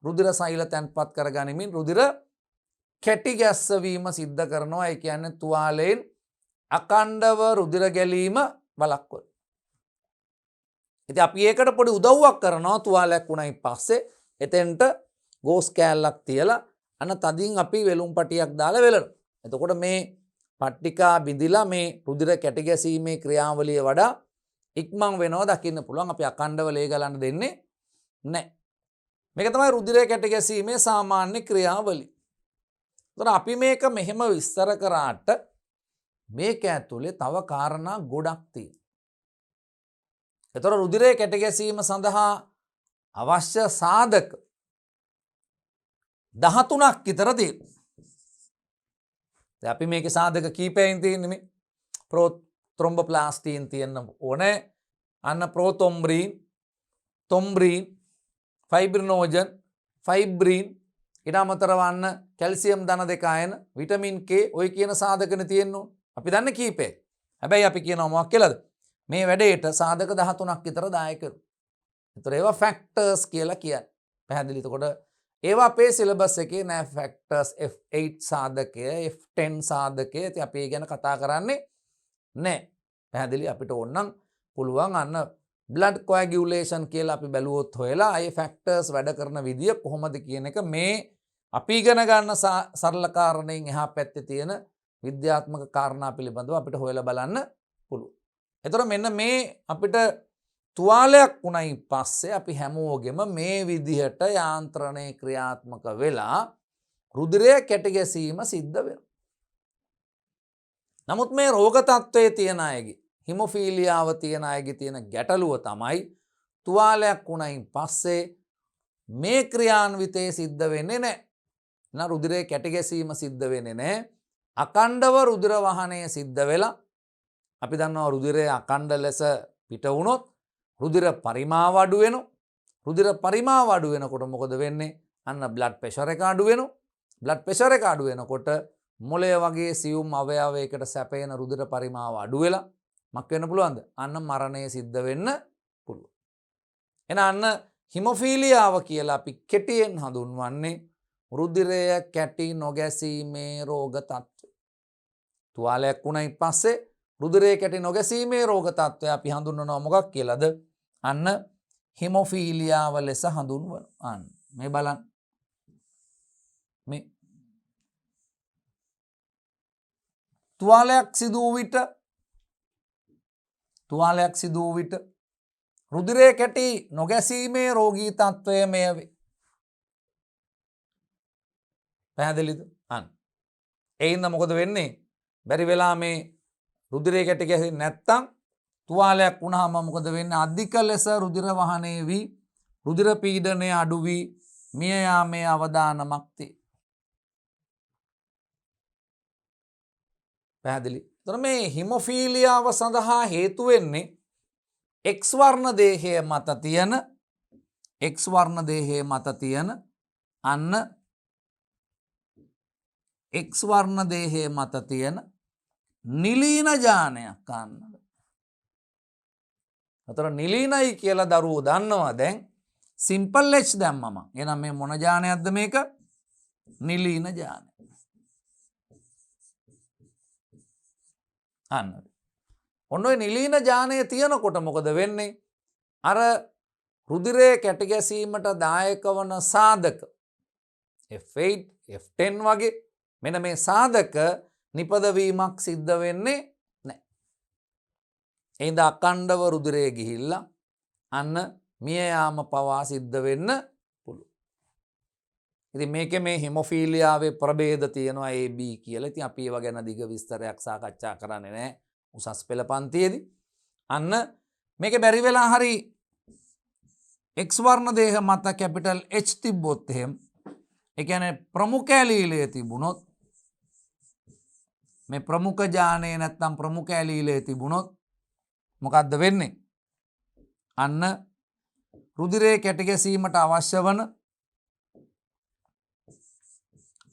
රුධිර සෛල තැන්පත් කර ගනිමින් රුධිර කැටි ගැස්සවීම සිද්ධ කරනවා. ඒ කියන්නේ තුවාලයෙන් අකණ්ඩව රුධිර ගැලීම වළක්වන. ඉතින් අපි ඒකට පොඩි උදව්වක් කරනවා. තුවාලයක් වුණයින් පස්සේ එතෙන්ට ගෝස් කෑල්ලක් තියලා අන්න තදින් අපි වෙලුම් පටියක් දාලා වෙලනවා. එතකොට මේ පට්ටිකා බිඳිලා මේ රුධිර කැටි ගැසීමේ ක්‍රියාවලිය වඩා ඉක්මන් වෙනවා දකින්න පුළුවන්. අපි අකණ්ඩව ලේ ගලන්න දෙන්නේ නැහැ. මේක තමයි රුධිරය කැටි ගැසීමේ සාමාන්‍ය ක්‍රියාවලිය. එතකොට අපි මේක මෙහෙම විස්තර කරාට මේක ඇතුලේ තව කාරණා ගොඩක් තියෙනවා. එතකොට රුධිරය කැටි ගැසීම සඳහා අවශ්‍ය සාධක 13ක් විතර තියෙනවා. දැන් අපි මේකේ සාධක කීපයෙන් තියෙන්නේ මේ ත්‍රොම්බොප්ලාස්ටින් තියෙන්න ඕනේ. අන්න ප්‍රෝතොම්බ්‍රීන් තොම්බ්‍රීන් ෆයිබ්‍රිනෝජන් ෆයිබ්‍රීන් ඊට අමතරව අන්න කැල්සියම් ධන දෙක අයන විටමින් K ඔය කියන සාධකනේ තියෙන්නේ. අපි දන්නේ කීපේ. හැබැයි අපි කියනවා මොකක් කියලාද? මේ වැඩේට සාධක 13ක් විතර දායක කරනවා. ඒතර ඒවා ෆැක්ටර්ස් කියලා කියන්නේ. පැහැදිලි. එතකොට ඒවා අපේ සිලබස් එකේ නෑ. ෆැක්ටර්ස් F8 සාධකය F10 සාධකය. ඉතින් අපි ඒ ගැන කතා කරන්නේ නෑ. පැහැදිලි. අපිට ඕනනම් පුළුවන් අන්න බ්ලඩ් කොඇගියුලේෂන් කියලා අපි බැලුවොත් හොයලා ඒ ෆැක්ටර්ස් වැඩ කරන විදිය කොහොමද කියන එක මේ අපි ඉගෙන ගන්න සරල කාරණයෙන් එහා පැත්තේ තියෙන විද්‍යාත්මක කාරණා පිළිබඳව අපිට හොයලා බලන්න පුළුවන්. එතකොට මෙන්න මේ අපිට තුවාලයක් වුණයින් පස්සේ අපි හැමෝගෙම මේ විදිහට යාන්ත්‍රණය ක්‍රියාත්මක වෙලා රුධිරය කැටි ගැසීම සිද්ධ වෙනවා. නමුත් මේ රෝග තත්ත්වයේ තියෙන අයගේ හිමොෆීලියාව තියෙන අයගේ තියෙන ගැටලුව තමයි තුවාලයක් වුණයින් පස්සේ මේ ක්‍රියාන්විතේ සිද්ධ වෙන්නේ නැහැ. නා රුධිරය කැටි ගැසීම සිද්ධ වෙන්නේ නැහැ. අකණ්ඩව රුධිර වහනය සිද්ධ වෙලා අපි දන්නවා රුධිරය අකණ්ඩ ලෙස පිට වුණොත් රුධිර පරිමාව අඩු වෙනවා. රුධිර පරිමාව අඩු වෙනකොට මොකද වෙන්නේ? අන්න බ්ලඩ් ප්‍රෙෂර් එක අඩු වෙනවා. බ්ලඩ් ප්‍රෙෂර් එක අඩු වෙනකොට මොළය වගේ සියුම් අවයවයකට සැපෙන රුධිර පරිමාව අඩු වෙලා මක් වෙන්න පුළුවන්ද? අන්න මරණය සිද්ධ වෙන්න පුළුවන්. එහෙනම් අන්න හිමොෆීලියාව කියලා අපි කෙටියෙන් හඳුන්වන්නේ රුධිරය කැටි නොගැසීමේ රෝග තත්ත්වය. තුවාලයක් වුණයින් පස්සේ රුධිරය කැටි නොගැසීමේ රෝග තත්ත්වය අපි හඳුන්වනවා මොකක් කියලාද? අන්න හිමොෆීලියාව ලෙස හඳුන්වනවා. අන්න මේ බලන්න. මේ තුවාලයක් සිදු වූ විට රුධිරය කැටි නොගැසීමේ රෝගී තත්ත්වය මෙය වේ. පැහැදිලිද? අන්න එයින්ද මොකද වෙන්නේ? බැරි වෙලා මේ රුධිරය කැටි ගැසෙන්නේ නැත්තම් තුවාලයක් වුණාම මොකද වෙන්නේ? අධික ලෙස රුධිර වහනය වී රුධිර පීඩනය අඩු වී මිය යාමේ අවදානමක් තියෙනවා. පැහැදිලි? එතකොට මේ හිමොෆීලියාව සඳහා හේතු වෙන්නේ X වර්ණ දේහය මත තියෙන අන්න X වර්ණ දේහය මත තියෙන නිලීන ජානයක් ගන්නද. එතකොට නිලීනයි කියලා දරුවෝ දන්නවා දැන් සිම්පල් H දැම්මම. එහෙනම් මේ මොන ජානයක්ද මේක? නිලීන ජානය. අන්න. ඔන්න ඔය නිලීන ජානය තියෙනකොට මොකද වෙන්නේ? අර රුධිරය කැටි ගැසීමට දායක වන සාධක F8 F10 වගේ මෙන්න මේ සාධක නිපදවීමක් සිද්ධ වෙන්නේ නැහැ. එහෙනම් අකණ්ඩව රුධිරය ගිහිල්ලා අන්න මිය යාම පවා සිද්ධ වෙන්න පුළුවන්. ඉතින් මේකේ මේ හිමොෆීලියාවේ ප්‍රභේද තියෙනවා A B කියලා. ඉතින් අපි ඒව ගැන දිග විස්තරයක් සාකච්ඡා කරන්නේ නැහැ උසස් පෙළ පන්තියේදී. අන්න මේකේ බැරි වෙලා හරි X වර්ණ දේහ මත කැපිටල් H තිබ්බොත් එහෙම ඒ කියන්නේ ප්‍රමුඛ ඇලීලය තිබුණොත් මේ ප්‍රමුඛ ජානය නැත්තම් ප්‍රමුඛ ඇලීලය තිබුණොත් මොකද්ද වෙන්නේ? අන්න රුධිරයේ කැටි ගැසීමට අවශ්‍ය වන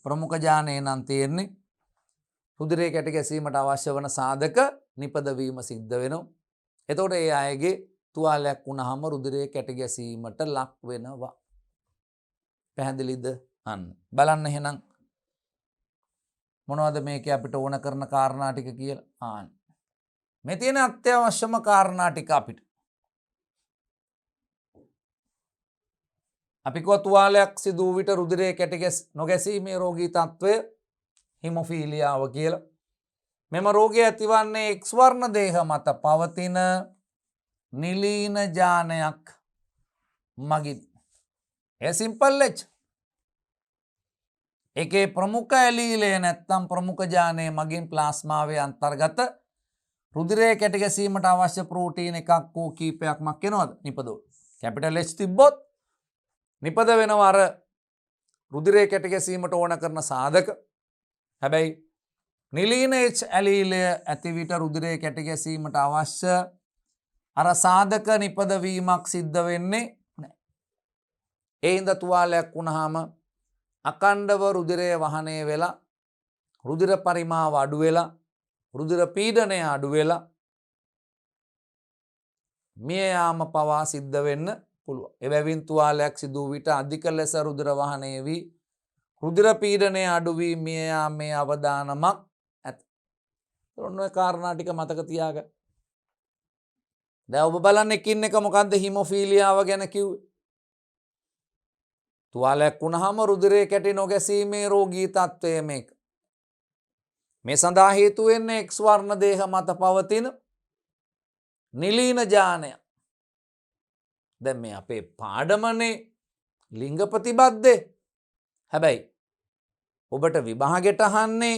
ප්‍රමුඛ ජානය නම් තියෙන්නේ රුධිරයේ කැටි ගැසීමට අවශ්‍ය වන සාධක නිපදවීම සිද්ධ වෙනවා. එතකොට ඒ අයගේ තුවාලයක් වුණාම රුධිරයේ කැටි ගැසීමට ලක් වෙනවා. පැහැදිලිද? අන්න බලන්න එහෙනම් මොනවද මේක අපිට ඕන කරන කාරණා ටික කියලා. මේ තියෙන අත්‍යවශ්‍යම කාරණා ටික අපිට අපි කිව්වා තුවාලයක් සිදු වූ විට රුධිරයේ කැටි නොගැසීමේ රෝගී තත්ත්වය හිමොෆීලියාව කියලා. මෙම රෝගය ඇතිවන්නේ X වර්ණ දේහ මත පවතින නිලීන ජානයක් මගින්. ඒ සිම්පල් H. ඒකේ ප්‍රමුඛ ඇලීලය නැත්තම් ප්‍රමුඛ ජානය මගින් ප්ලාස්මාවේ අන්තර්ගත රුධිරයේ කැටි ගැසීමට අවශ්‍ය ප්‍රෝටීන් එකක් හෝ කීපයක්මක් වෙනවද? නිපදවන. කැපිටල් H තිබ්බොත් නිපද වෙනවා අර රුධිරයේ කැටි ගැසීමට ඕන කරන සාධක. හැබැයි නිලීන H ඇලීලය ඇති විට රුධිරයේ කැටි ගැසීමට අවශ්‍ය අර සාධක නිපදවීමක් සිද්ධ වෙන්නේ නැහැ. ඒ හින්දා තුවාලයක් වුණාම අකණ්ඩව රුධිරය වහනය වෙලා රුධිර පරිමාව අඩු වෙලා රුධිර පීඩනය අඩු වෙලා මිය යාම පවා සිද්ධ වෙන්න පුළුවන්. එබැවින් තුවාලයක් සිදු වූ විට අධික ලෙස රුධිර වහනය වී රුධිර පීඩනය අඩු වී මිය යාමේ අවදානමක් ඇත. ඔන්න ඔය කාරණා ටික මතක තියාගන්න. දැන් ඔබ බලන්න එකින් එක මොකද්ද හිමොෆීලියාව ගැන කිව්වේ? තුවාලයක් වුණාම රුධිරයේ කැටි නොගැසීමේ රෝගී තත්ත්වය මේක. මේ සඳහා හේතු වෙන්නේ X වර්ණ දේහ මත පවතින නිලීන ජානය. දැන් මේ අපේ පාඩමනේ ලිංග ප්‍රතිබද්ධේ. හැබැයි ඔබට විභාගෙට අහන්නේ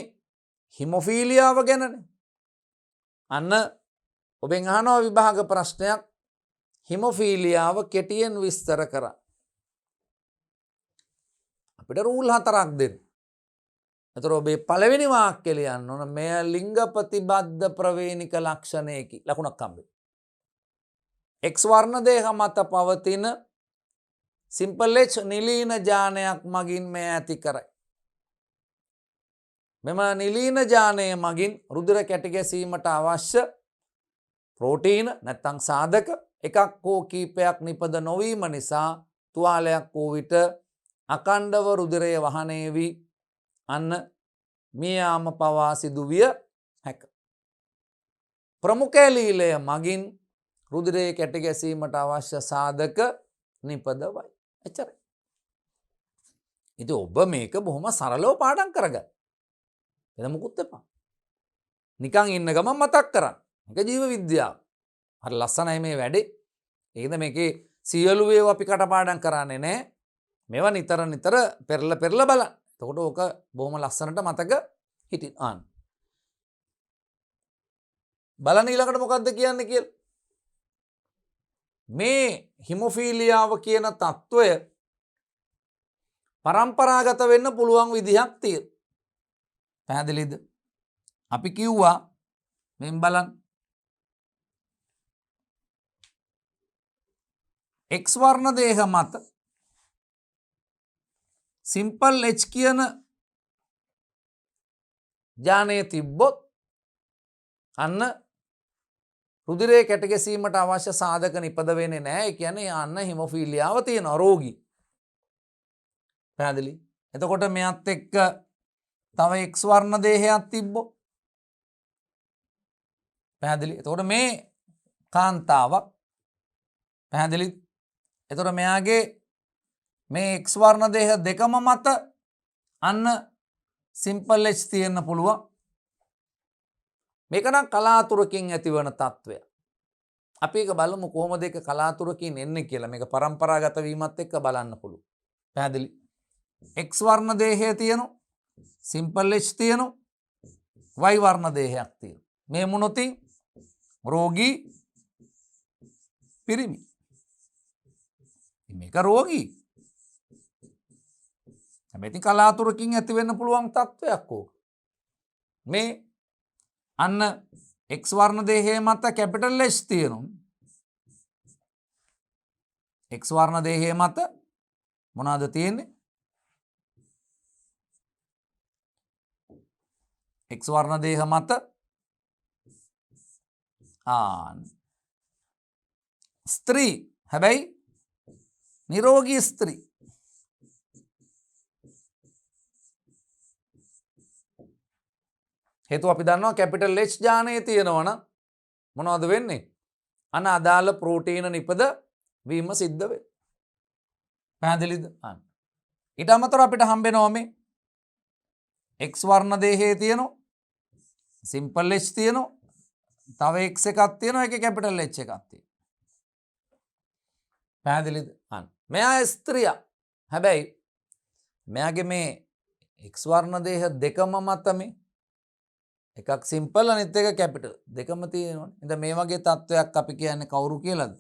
හිමොෆීලියාව ගැනනේ. අන්න ඔබෙන් අහනවා විභාග ප්‍රශ්නයක් හිමොෆීලියාව කෙටියෙන් විස්තර කරා. අපිට රූල් 4ක් දෙන්න. එතකොට ඔබේ පළවෙනි වාක්‍යය ලියන්න ඕන මෙය ලිංග ප්‍රතිබද්ධ ප්‍රවේණික ලක්ෂණයකි. ලකුණක් හම්බෙයි. X වර්ණ දේහ මත පවතින සිම්පල් H නිලීන ජානයක් මගින් මෙය ඇති කරයි. මෙම නිලීන ජානය මගින් රුධිර කැටි ගැසීමට අවශ්‍ය ප්‍රෝටීන නැත්තම් සාධක එකක් හෝ කීපයක් නිපද නොවීම නිසා තුවාලයක් වූ විට අකණ්ඩව රුධිරය වහනය වී අන්න මිය යාම පවා සිදුවිය හැක. ප්‍රමුඛ ඇලීලය මගින් රුධිරයේ කැටි ගැසීමට අවශ්‍ය සාධක නිපදවයි. එච්චරයි. ඉතින් ඔබ මේක බොහොම සරලව පාඩම් කරගන්න. එතන මුකුත් එපා. නිකන් ඉන්න ගමන් මතක් කරන්න. මේක ජීව විද්‍යාව. හරි ලස්සනයි මේ වැඩේ. ඒකද මේකේ සියලු ඒවා අපි කටපාඩම් කරන්නේ නැහැ. මේවා නිතර නිතර පෙරලා බලන්න. එතකොට ඕක බොහොම ලස්සනට මතක හිටින්න. බලන්න ඊළඟට මොකද්ද කියන්නේ කියලා. මේ හිමොෆීලියාව කියන තත්ත්වය පරම්පරාගත වෙන්න පුළුවන් විදිහක් තියෙනවා. පැහැදිලිද? අපි කිව්වා මෙන් බලන්න X වර්ණ දේහ මත සිම්පල් H කියන ජානය තිබ්බොත් අන්න රුධිරයේ කැටි ගැසීමට අවශ්‍ය සාධක නිපද වෙන්නේ නැහැ. ඒ කියන්නේ අන්න හිමොෆීලියාව තියෙන රෝගී. පැහැදිලි? එතකොට මෙයත් එක්ක තව X වර්ණ දේහයක් තිබ්බොත් පැහැදිලි? එතකොට මේ කාන්තාවක් පැහැදිලි? එතකොට මෙයාගේ මේ X වර්ණ දේහ දෙකම මත අන්න සිම්පල් H තියෙන්න පුළුවන්. මේක නම් කලාතුරකින් ඇතිවන තත්ත්වය. අපි ඒක බලමු කොහොමද ඒක කලාතුරකින් එන්නේ කියලා. මේක පරම්පරාගත වීමත් එක්ක බලන්න පුළුවන්. පැහැදිලි? X වර්ණ දේහය තියෙනවා. සිම්පල් H තියෙනවා. Y වර්ණ දේහයක් තියෙනවා. මේ මොනොතින් රෝගී පිරිමි. මේක රෝගී. හැබැයි කලාතුරකින් ඇති වෙන්න පුළුවන් තත්ත්වයක් ඕක. මේ අන්න X වර්ණ දේහය මත කැපිටල් H තියෙනවා. X වර්ණ දේහය මත මොනවාද තියෙන්නේ? X වර්ණ දේහ මත ස්ත්‍රී. හැබැයි නිරෝගී ස්ත්‍රී. හේතුව අපි දන්නවා කැපිටල් H ජානයේ තියෙනවනම් මොනවද වෙන්නේ? අන අදාළ ප්‍රෝටීන නිපද වීම සිද්ධ වෙනවා. පැහැදිලිද? ඊට අමතරව අපිට හම්බෙනවා මේ X වර්ණ දේහයේ තියෙනවා. සිම්පල් H තියෙනවා. තව X එකක් තියෙනවා. ඒකේ කැපිටල් H එකක් තියෙනවා. පැහැදිලිද? මෙයා ස්ත්‍රියක්. හැබැයි මෙයාගේ මේ X වර්ණ දේහ දෙකම මත මේ එකක් සිම්පල් අනිත් එක කැපිටල් දෙකම තියෙනවනේ. ඉතින් මේ වගේ තත්වයක් අපි කියන්නේ කවුරු කියලාද?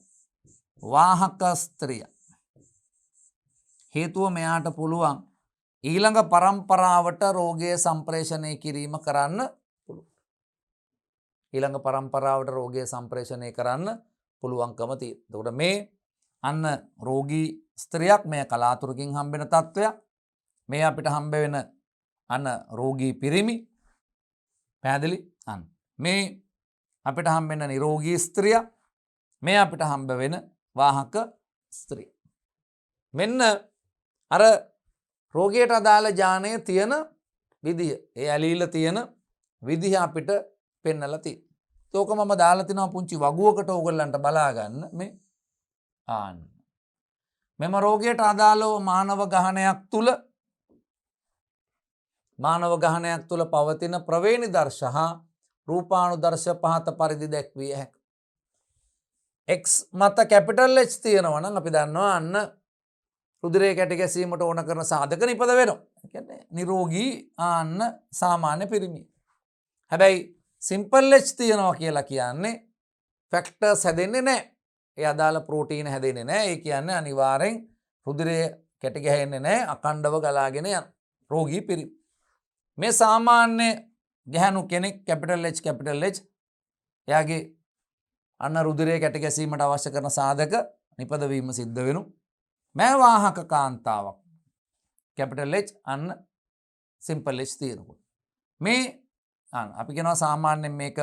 වාහක ස්ත්‍රිය. හේතුව මෙයාට පුළුවන් ඊළඟ පරම්පරාවට රෝගය සම්ප්‍රේෂණය කිරීම කරන්න පුළුවන්. ඊළඟ පරම්පරාවට රෝගය සම්ප්‍රේෂණය කරන්න පුළුවන්කම තියෙනවා. එතකොට මේ අන්න රෝගී ස්ත්‍රියක් මේ කලාතුරකින් හම්බෙන තත්වයක්. මේ අපිට හම්බ වෙන අන්න රෝගී පිරිමි. පැහැදිලි? මේ අපිට හම්බෙන නිරෝගී ස්ත්‍රිය. මේ අපිට හම්බ වෙන වාහක ස්ත්‍රිය. මෙන්න අර රෝගයට අදාළ ජානය තියෙන විදිහ. ඒ ඇලීල තියෙන විදිහ අපිට පෙන්නලා තියෙනවා. ඒක මම දාලා තිනවා පුංචි වගුවකට ඕගොල්ලන්ට බලා ගන්න මේ මෙම රෝගයට අදාළව මානව ගහනයක් තුල පවතින ප්‍රවේණි දර්ශ හා රූපානුදර්ශ පහත පරිදි දැක්විය හැකියි. X මත කැපිටල් H තියෙනවා නම් අපි දන්නවා අන්න රුධිරයේ කැටි ගැසීමට ඕන කරන සාධක නිපද වෙනවා. ඒ කියන්නේ නිරෝගී ආන්න සාමාන්‍ය පිරිමිය. හැබැයි සිම්පල් H තියෙනවා කියලා කියන්නේ ෆැක්ටර්ස් හැදෙන්නේ නැහැ. ඒ අදාළ ප්‍රෝටීන හැදෙන්නේ නැහැ. ඒ කියන්නේ අනිවාර්යෙන් රුධිරයේ කැටි ගැහෙන්නේ නැහැ. අඛණ්ඩව ගලාගෙන යන රෝගී පිරිමි. මේ සාමාන්‍ය ගැහණු කෙනෙක් කැපිටල් H එයාගේ අන්න රුධිරයේ කැටි ගැසීමට අවශ්‍ය කරන සාධක නිපද වීම සිද්ධ වෙනවා. මේ වාහක කාන්තාවක් කැපිටල් H අන්න සිම්පල් H තියෙනකොට මේ අපි කියනවා සාමාන්‍යයෙන් මේක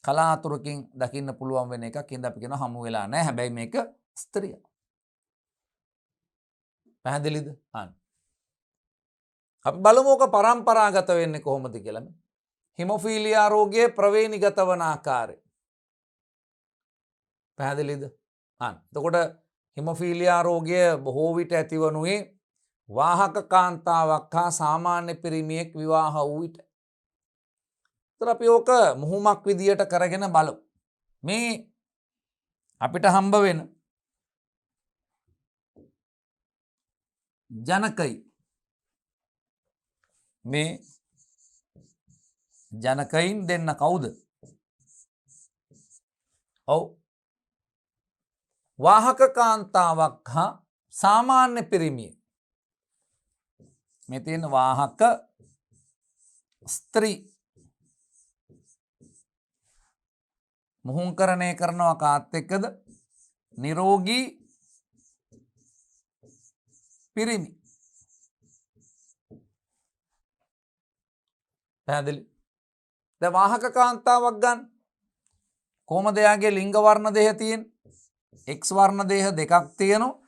කලාතුරකින් දකින්න පුළුවන් වෙන එකක්. ඉතින් අපි කියනවා හමු වෙලා නැහැ. හැබැයි මේක ස්ත්‍රියක්. පැහැදිලිද? අපි බලමු ඔක පරම්පරාගත වෙන්නේ කොහොමද කියලා. හිමොෆීලියා රෝගයේ ප්‍රවේණිගත වන ආකාරය. පැහැදිලිද? එතකොට හිමොෆීලියා රෝගය බොහෝ විට ඇතිවනුයේ වාහක කාන්තාවක් හා සාමාන්‍ය පිරිමියෙක් විවාහ වූ විට. ඒතර අපි ඕක මුහුමක් විදියට කරගෙන බලමු. මේ අපිට හම්බ වෙන ජනකයි මේ ජනකයින් දෙන්න කවුද? ඔව් වාහක කාන්තාවක් හා සාමාන්‍ය පිරිමිය. මේ තියෙන වාහක ස්ත්‍රී මුහුංකරණය කරනවා කාත් එක්කද? නිරෝගී පිරිමි. පැහැදිලි? දැන් වාහක කාන්තාවක් ගන්න. කොහොමද එයාගේ ලිංග වර්ණ දෙහ තියෙන්නේ? X වර්ණ දේහ දෙකක් තියෙනවා.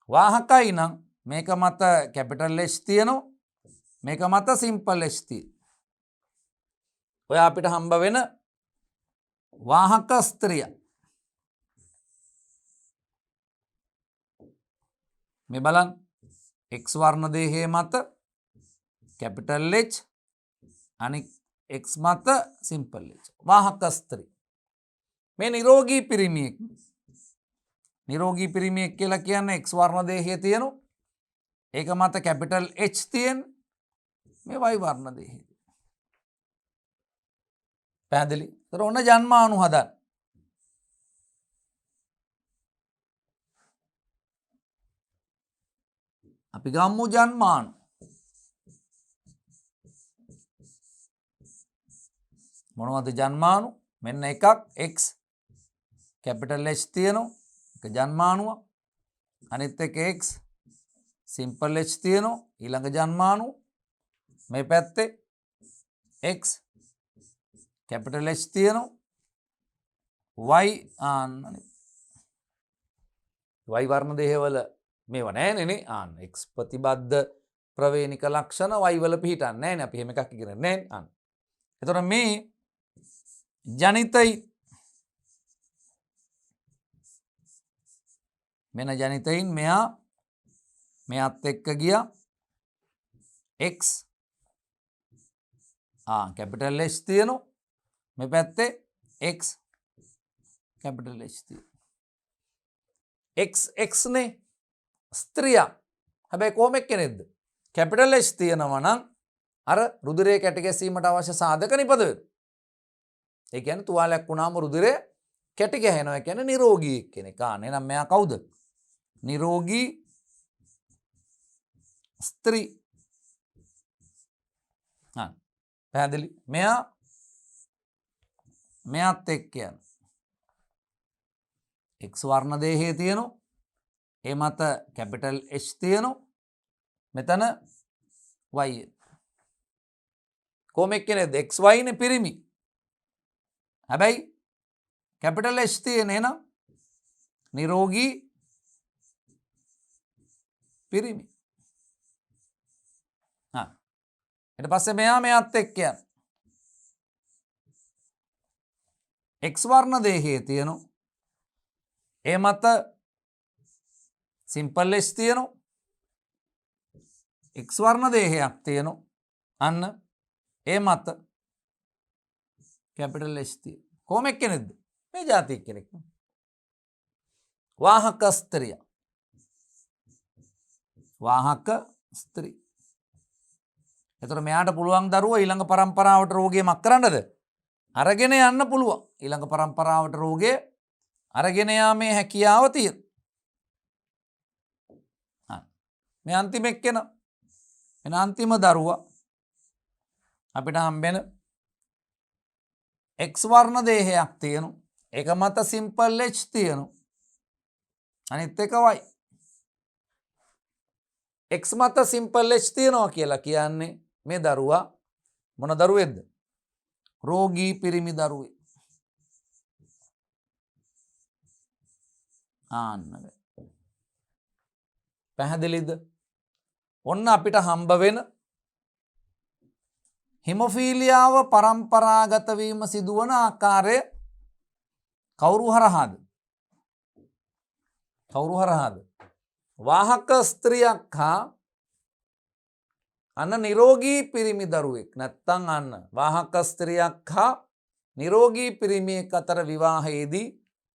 වාහකයි නම් මේක මත කැපිටල් H තියෙනවා. මේක මත සිම්පල් H තියෙනවා. ඔය අපිට හම්බ වෙන වාහක ස්ත්‍රිය. මේ බලන්න X වර්ණ දේහයේ මත කැපිටල් H අනික් X මත සිම්පල් H. වාහක ස්ත්‍රී. මේ නිරෝගී පිරිමියෙක්. නිරෝගී පිරිමියෙක් කියලා කියන්නේ X වර්ණ දේහයේ තියෙනවා. ඒක මත කැපිටල් H තියෙන මේ Y වර්ණ දෙහි. පැහැදිලි? ඒතර ඔන්න ජන්මාණු හදන්න. අපි ගම්මු ජන්මාණු. මොනවද ජන්මාණු? මෙන්න එකක් X කැපිටල් H තියෙනවා. එක ජන්මාණුව. අනිත් එක X සිම්පල් H තියෙනවා. ඊළඟ ජන්මාණුව. මේ පැත්තේ X කැපිටල් H තියෙනවා. Y Y වර්ණ දෙහවල මේවා නෑනේ නේ. X ප්‍රතිබද්ධ ප්‍රවේණික ලක්ෂණ Y වල පිහිටන්නේ නෑනේ. අපි එහෙම එකක් ඉගෙන නෑනේ. එතකොට මේ ජනිතයි මෙන්න ජනිතයින් මෙයා මෙයත් එක්ක ගියා X කැපිටල් H තියෙනවා. මේ පැත්තේ X කැපිටල් H තියෙනවා. X නේ ස්ත්‍රියක්. හැබැයි කොහොම එක්කෙනෙක්ද? කැපිටල් H තියෙනවා නම් අර රුධිරය කැටි ගැසීමට අවශ්‍ය සාධක නිපද වෙනවා. ඒ කියන්නේ තුවාලයක් වුණාම රුධිරය කැටි ගැහෙනවා. ඒ කියන්නේ නිරෝගී කෙනෙක්. එහෙනම් මෙයා කවුද? නිරෝගී ස්ත්‍රී. පැහැදිලි? මෙයාත් එක්ක යන X වර්ණ දේහයේ තියෙනවා. ඒ මත කැපිටල් H තියෙනවා. මෙතන Y. කොහොම එක්කෙනෙක්ද? XY නේ පිරිමි. හැබැයි කැපිටල් H තියෙන එහෙනම් නිරෝගී පිරිමි. ඊට පස්සේ මෙයාත් එක්ක යන X වර්ණ දේහයේ තියෙනවා. ඒ මත සිම්පල් H තියෙනවා. X වර්ණ දේහයක් තියෙනවා. අන්න ඒ මත කැපිටල් H තියෙනවා. කොහොම එක්කෙනෙක්ද? මේ ජාතික කෙනෙක්. වාහක ස්ත්‍රිය. වාහක ස්ත්‍රී. එතකොට මෙයාට පුළුවන් දරුවා ඊළඟ පරම්පරාවට රෝගය මක් කරන්නද? අරගෙන යන්න පුළුවන්. ඊළඟ පරම්පරාවට රෝගය අරගෙන යාමේ හැකියාව තියෙනවා. මේ අන්තිම එක්කෙනා. එන අන්තිම දරුවා අපිට හම්බෙන X වර්ණ දේහයක් තියෙනවා. ඒක මත සිම්පල් H තියෙනවා. අනිත් එක Y. X මත සිම්පල් H තියෙනවා කියලා කියන්නේ මේ දරුවා මොන දරුවෙක්ද? රෝගී පිරිමි දරුවෙක්. පැහැදිලිද? ඔන්න අපිට හම්බ වෙන හිමොෆීලියාව පරම්පරාගත වීම සිදුවන ආකාරය කවුරු හරහාද? කවුරු හරහාද? වාහක ස්ත්‍රියක් හා අන්න නිරෝගී පිරිමි දරුවෙක්. නැත්තම් අන්න වාහක ස්ත්‍රියක් හා නිරෝගී පිරිමියෙක් අතර විවාහයේදී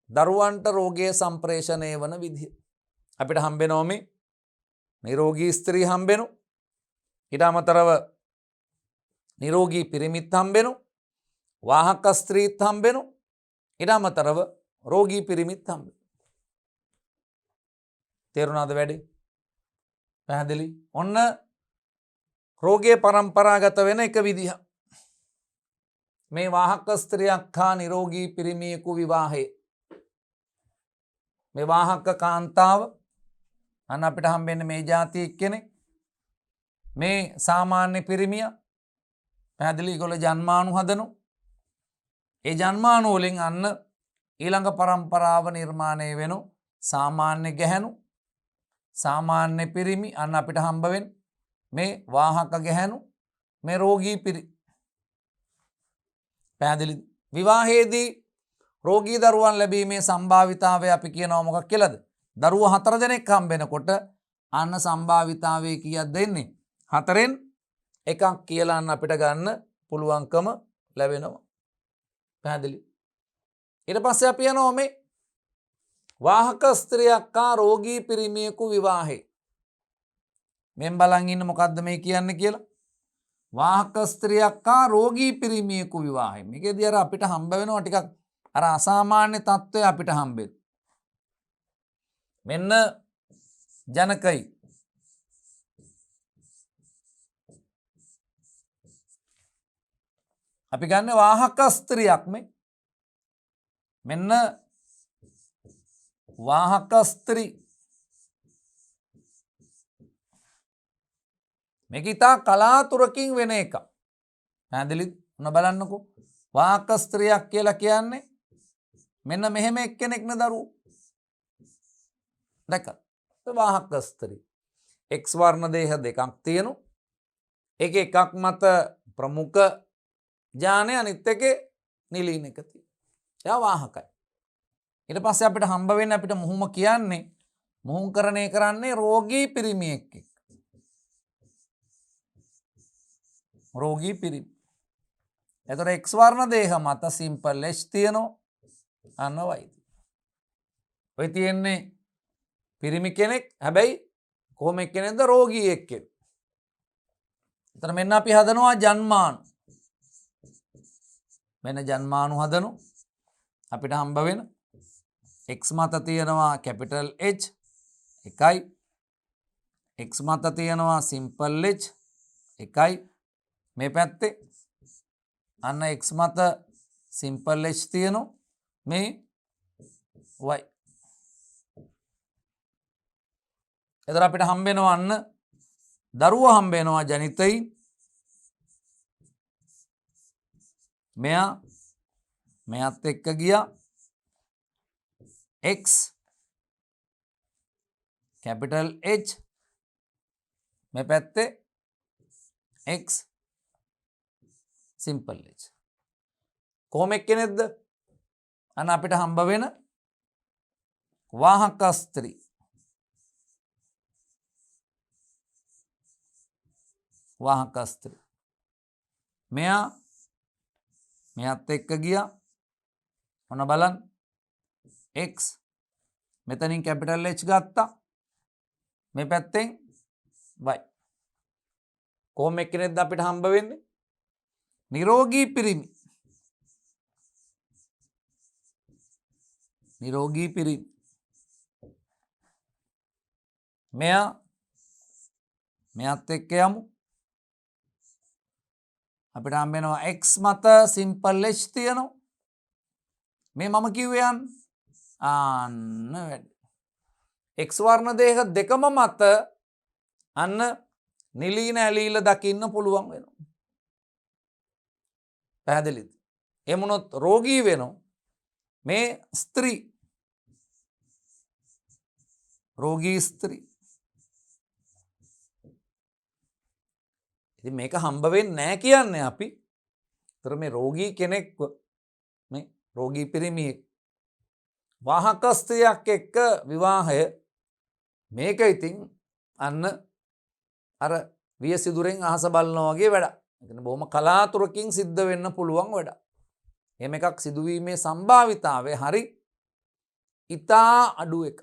දරුවන්ට රෝගය සම්ප්‍රේෂණය වන විදිහ. අපිට හම්බෙනවා මේ නිරෝගී ස්ත්‍රී හම්බෙනවා. ඊට අමතරව නිරෝගී පිරිමිත් හම්බෙනවා. වාහක ස්ත්‍රීත් හම්බෙනවා. ඊට අමතරව රෝගී පිරිමිත් හම්බෙනවා. තේරුණාද වැඩේ? පැහැදිලි? ඔන්න රෝගය පරම්පරාගත වෙන එක විදිහ. මේ වාහක ස්ත්‍රියක් හා නිරෝගී පිරිමියෙකු විවාහය. මේ වාහක කාන්තාව අන්න අපිට හම්බෙන්නේ මේ ජාතිය කෙනෙක්. මේ සාමාන්‍ය පිරිමිය. පැහැදිලි? ඒගොල්ලෝ ජන්මාණු හදනවා. ඒ ජන්මාණු වලින් අන්න ඊළඟ පරම්පරාව නිර්මාණය වෙනවා. සාමාන්‍ය ගැහැණු, සාමාන්‍ය පිරිමි. අන්න අපිට හම්බ වෙන්නේ මේ වාහක ගැහැණු, මේ රෝගී පිරිමි. පැහැදිලි? විවාහයේදී රෝගී දරුවන් ලැබීමේ සම්භාවිතාවය අපි කියනවා මොකක් කියලාද? දරුවෝ 4 දෙනෙක් හම්බෙනකොට අන්න සම්භාවිතාවය කීයක්ද දෙන්නේ? 4න් එකක් කියලා අන්න අපිට ගන්න පුළුවන්කම ලැබෙනවා. පැහැදිලි? ඊට පස්සේ අපි යනවා මේ වාහක ස්ත්‍රියක් හා රෝගී පිරිමියෙකු විවාහය. මෙන් බලන් ඉන්න මොකද්ද මේ කියන්නේ කියලා. වාහක ස්ත්‍රියක් හා රෝගී පිරිමියෙකු විවාහය. මේකේදී අර අපිට හම්බ වෙනවා ටිකක් අර අසාමාන්‍ය තත්ත්වය අපිට හම්බෙන. මෙන්න ජනකයි අපි ගන්න වාහක ස්ත්‍රියක් මේ. මෙන්න වාහක ස්ත්‍රී. මේක ඉතා කලාතුරකින් වෙන එක. පැහැදිලිද? ඔන්න බලන්නකෝ. වාහක ස්ත්‍රියක් කියලා කියන්නේ මෙන්න මෙහෙම එක්කෙනෙක්න දරුවෝ. දැක්කද? වාහක ස්ත්‍රී. X වර්ණ දේහ දෙකක් තියෙනවා. එක එකක් මත ප්‍රමුඛ ජානය අනිත් එකේ නිලීන එක තියෙනවා. එයා වාහකයි. ඊට පස්සේ අපිට හම්බ වෙන්නේ අපිට මුහුම කියන්නේ මුහුම්කරණය කරන්නේ රෝගී පිරිමියෙක් එක්ක. රෝගී පිරිමි. එතකොට X වර්ණ දේහ මත සිම්පල් H තියෙනවා. අන්න Y. ඔය තියෙන්නේ පිරිමි කෙනෙක්. හැබැයි කොහොම එක්කෙනෙක්ද? රෝගී එක්කෙනෙක්. එතන මෙන්න අපි හදනවා ජන්මානු. මෙන්න ජන්මානු හදනු. අපිට හම්බ වෙන X මත තියෙනවා කැපිටල් H එකයි. X මත තියෙනවා සිම්පල් H එකයි. මේ පැත්තේ අන්න X මත සිම්පල් H තියෙනවා. මේ Y. එතකොට අපිට හම්බ වෙනවා අන්න දරුවා හම්බ වෙනවා ජනිතයින්. මෙයා මෙයත් එක්ක ගියා X කැපිටල් H මේ පැත්තේ X සිම්පල් H. කොහොම එක්කෙනෙක්ද? අන්න අපිට හම්බ වෙන වාහක ස්ත්‍රී. වාහක ස්ත්‍රී. මෙයා මෙයත් එක්ක ගියා. ඔන්න බලන්න. X මෙතනින් කැපිටල් H ගත්තා. මේ පැත්තෙන් Y. කොහොම එක්කෙනෙක්ද අපිට හම්බ වෙන්නේ? නිරෝගී පිරිමි. නිරෝගී පිරිමි. මෙයා මෙයත් එක්ක යමු. අපිට හම්බ වෙනවා X මත සිම්පල් H තියෙනවා. මේ මම කිව්වේ යන්න. අන්න වැඩි. X වර්ණ දේහ දෙකම මත අන්න නිලීන ඇලීල දකින්න පුළුවන් වෙනවා. පැහැදිලිද? එමුණොත් රෝගී වෙනවා. මේ ස්ත්‍රී. රෝගී ස්ත්‍රී. ඉතින් මේක හම්බ වෙන්නේ නැහැ කියන්නේ අපි. ඒතර මේ රෝගී කෙනෙක්ව මේ රෝගී පිරිමියෙක් වාහක ස්ත්‍රියක් එක්ක විවාහය මේක ඉතින් අන්න අර වියසිදුරෙන් අහස බලනවා වගේ වැඩක්. ඒ කියන්නේ බොහොම කලාතුරකින් සිද්ධ වෙන්න පුළුවන් වැඩක්. එහෙම එකක් සිදුවීමේ සම්භාවිතාවය හරි ඉතා අඩු එකක්.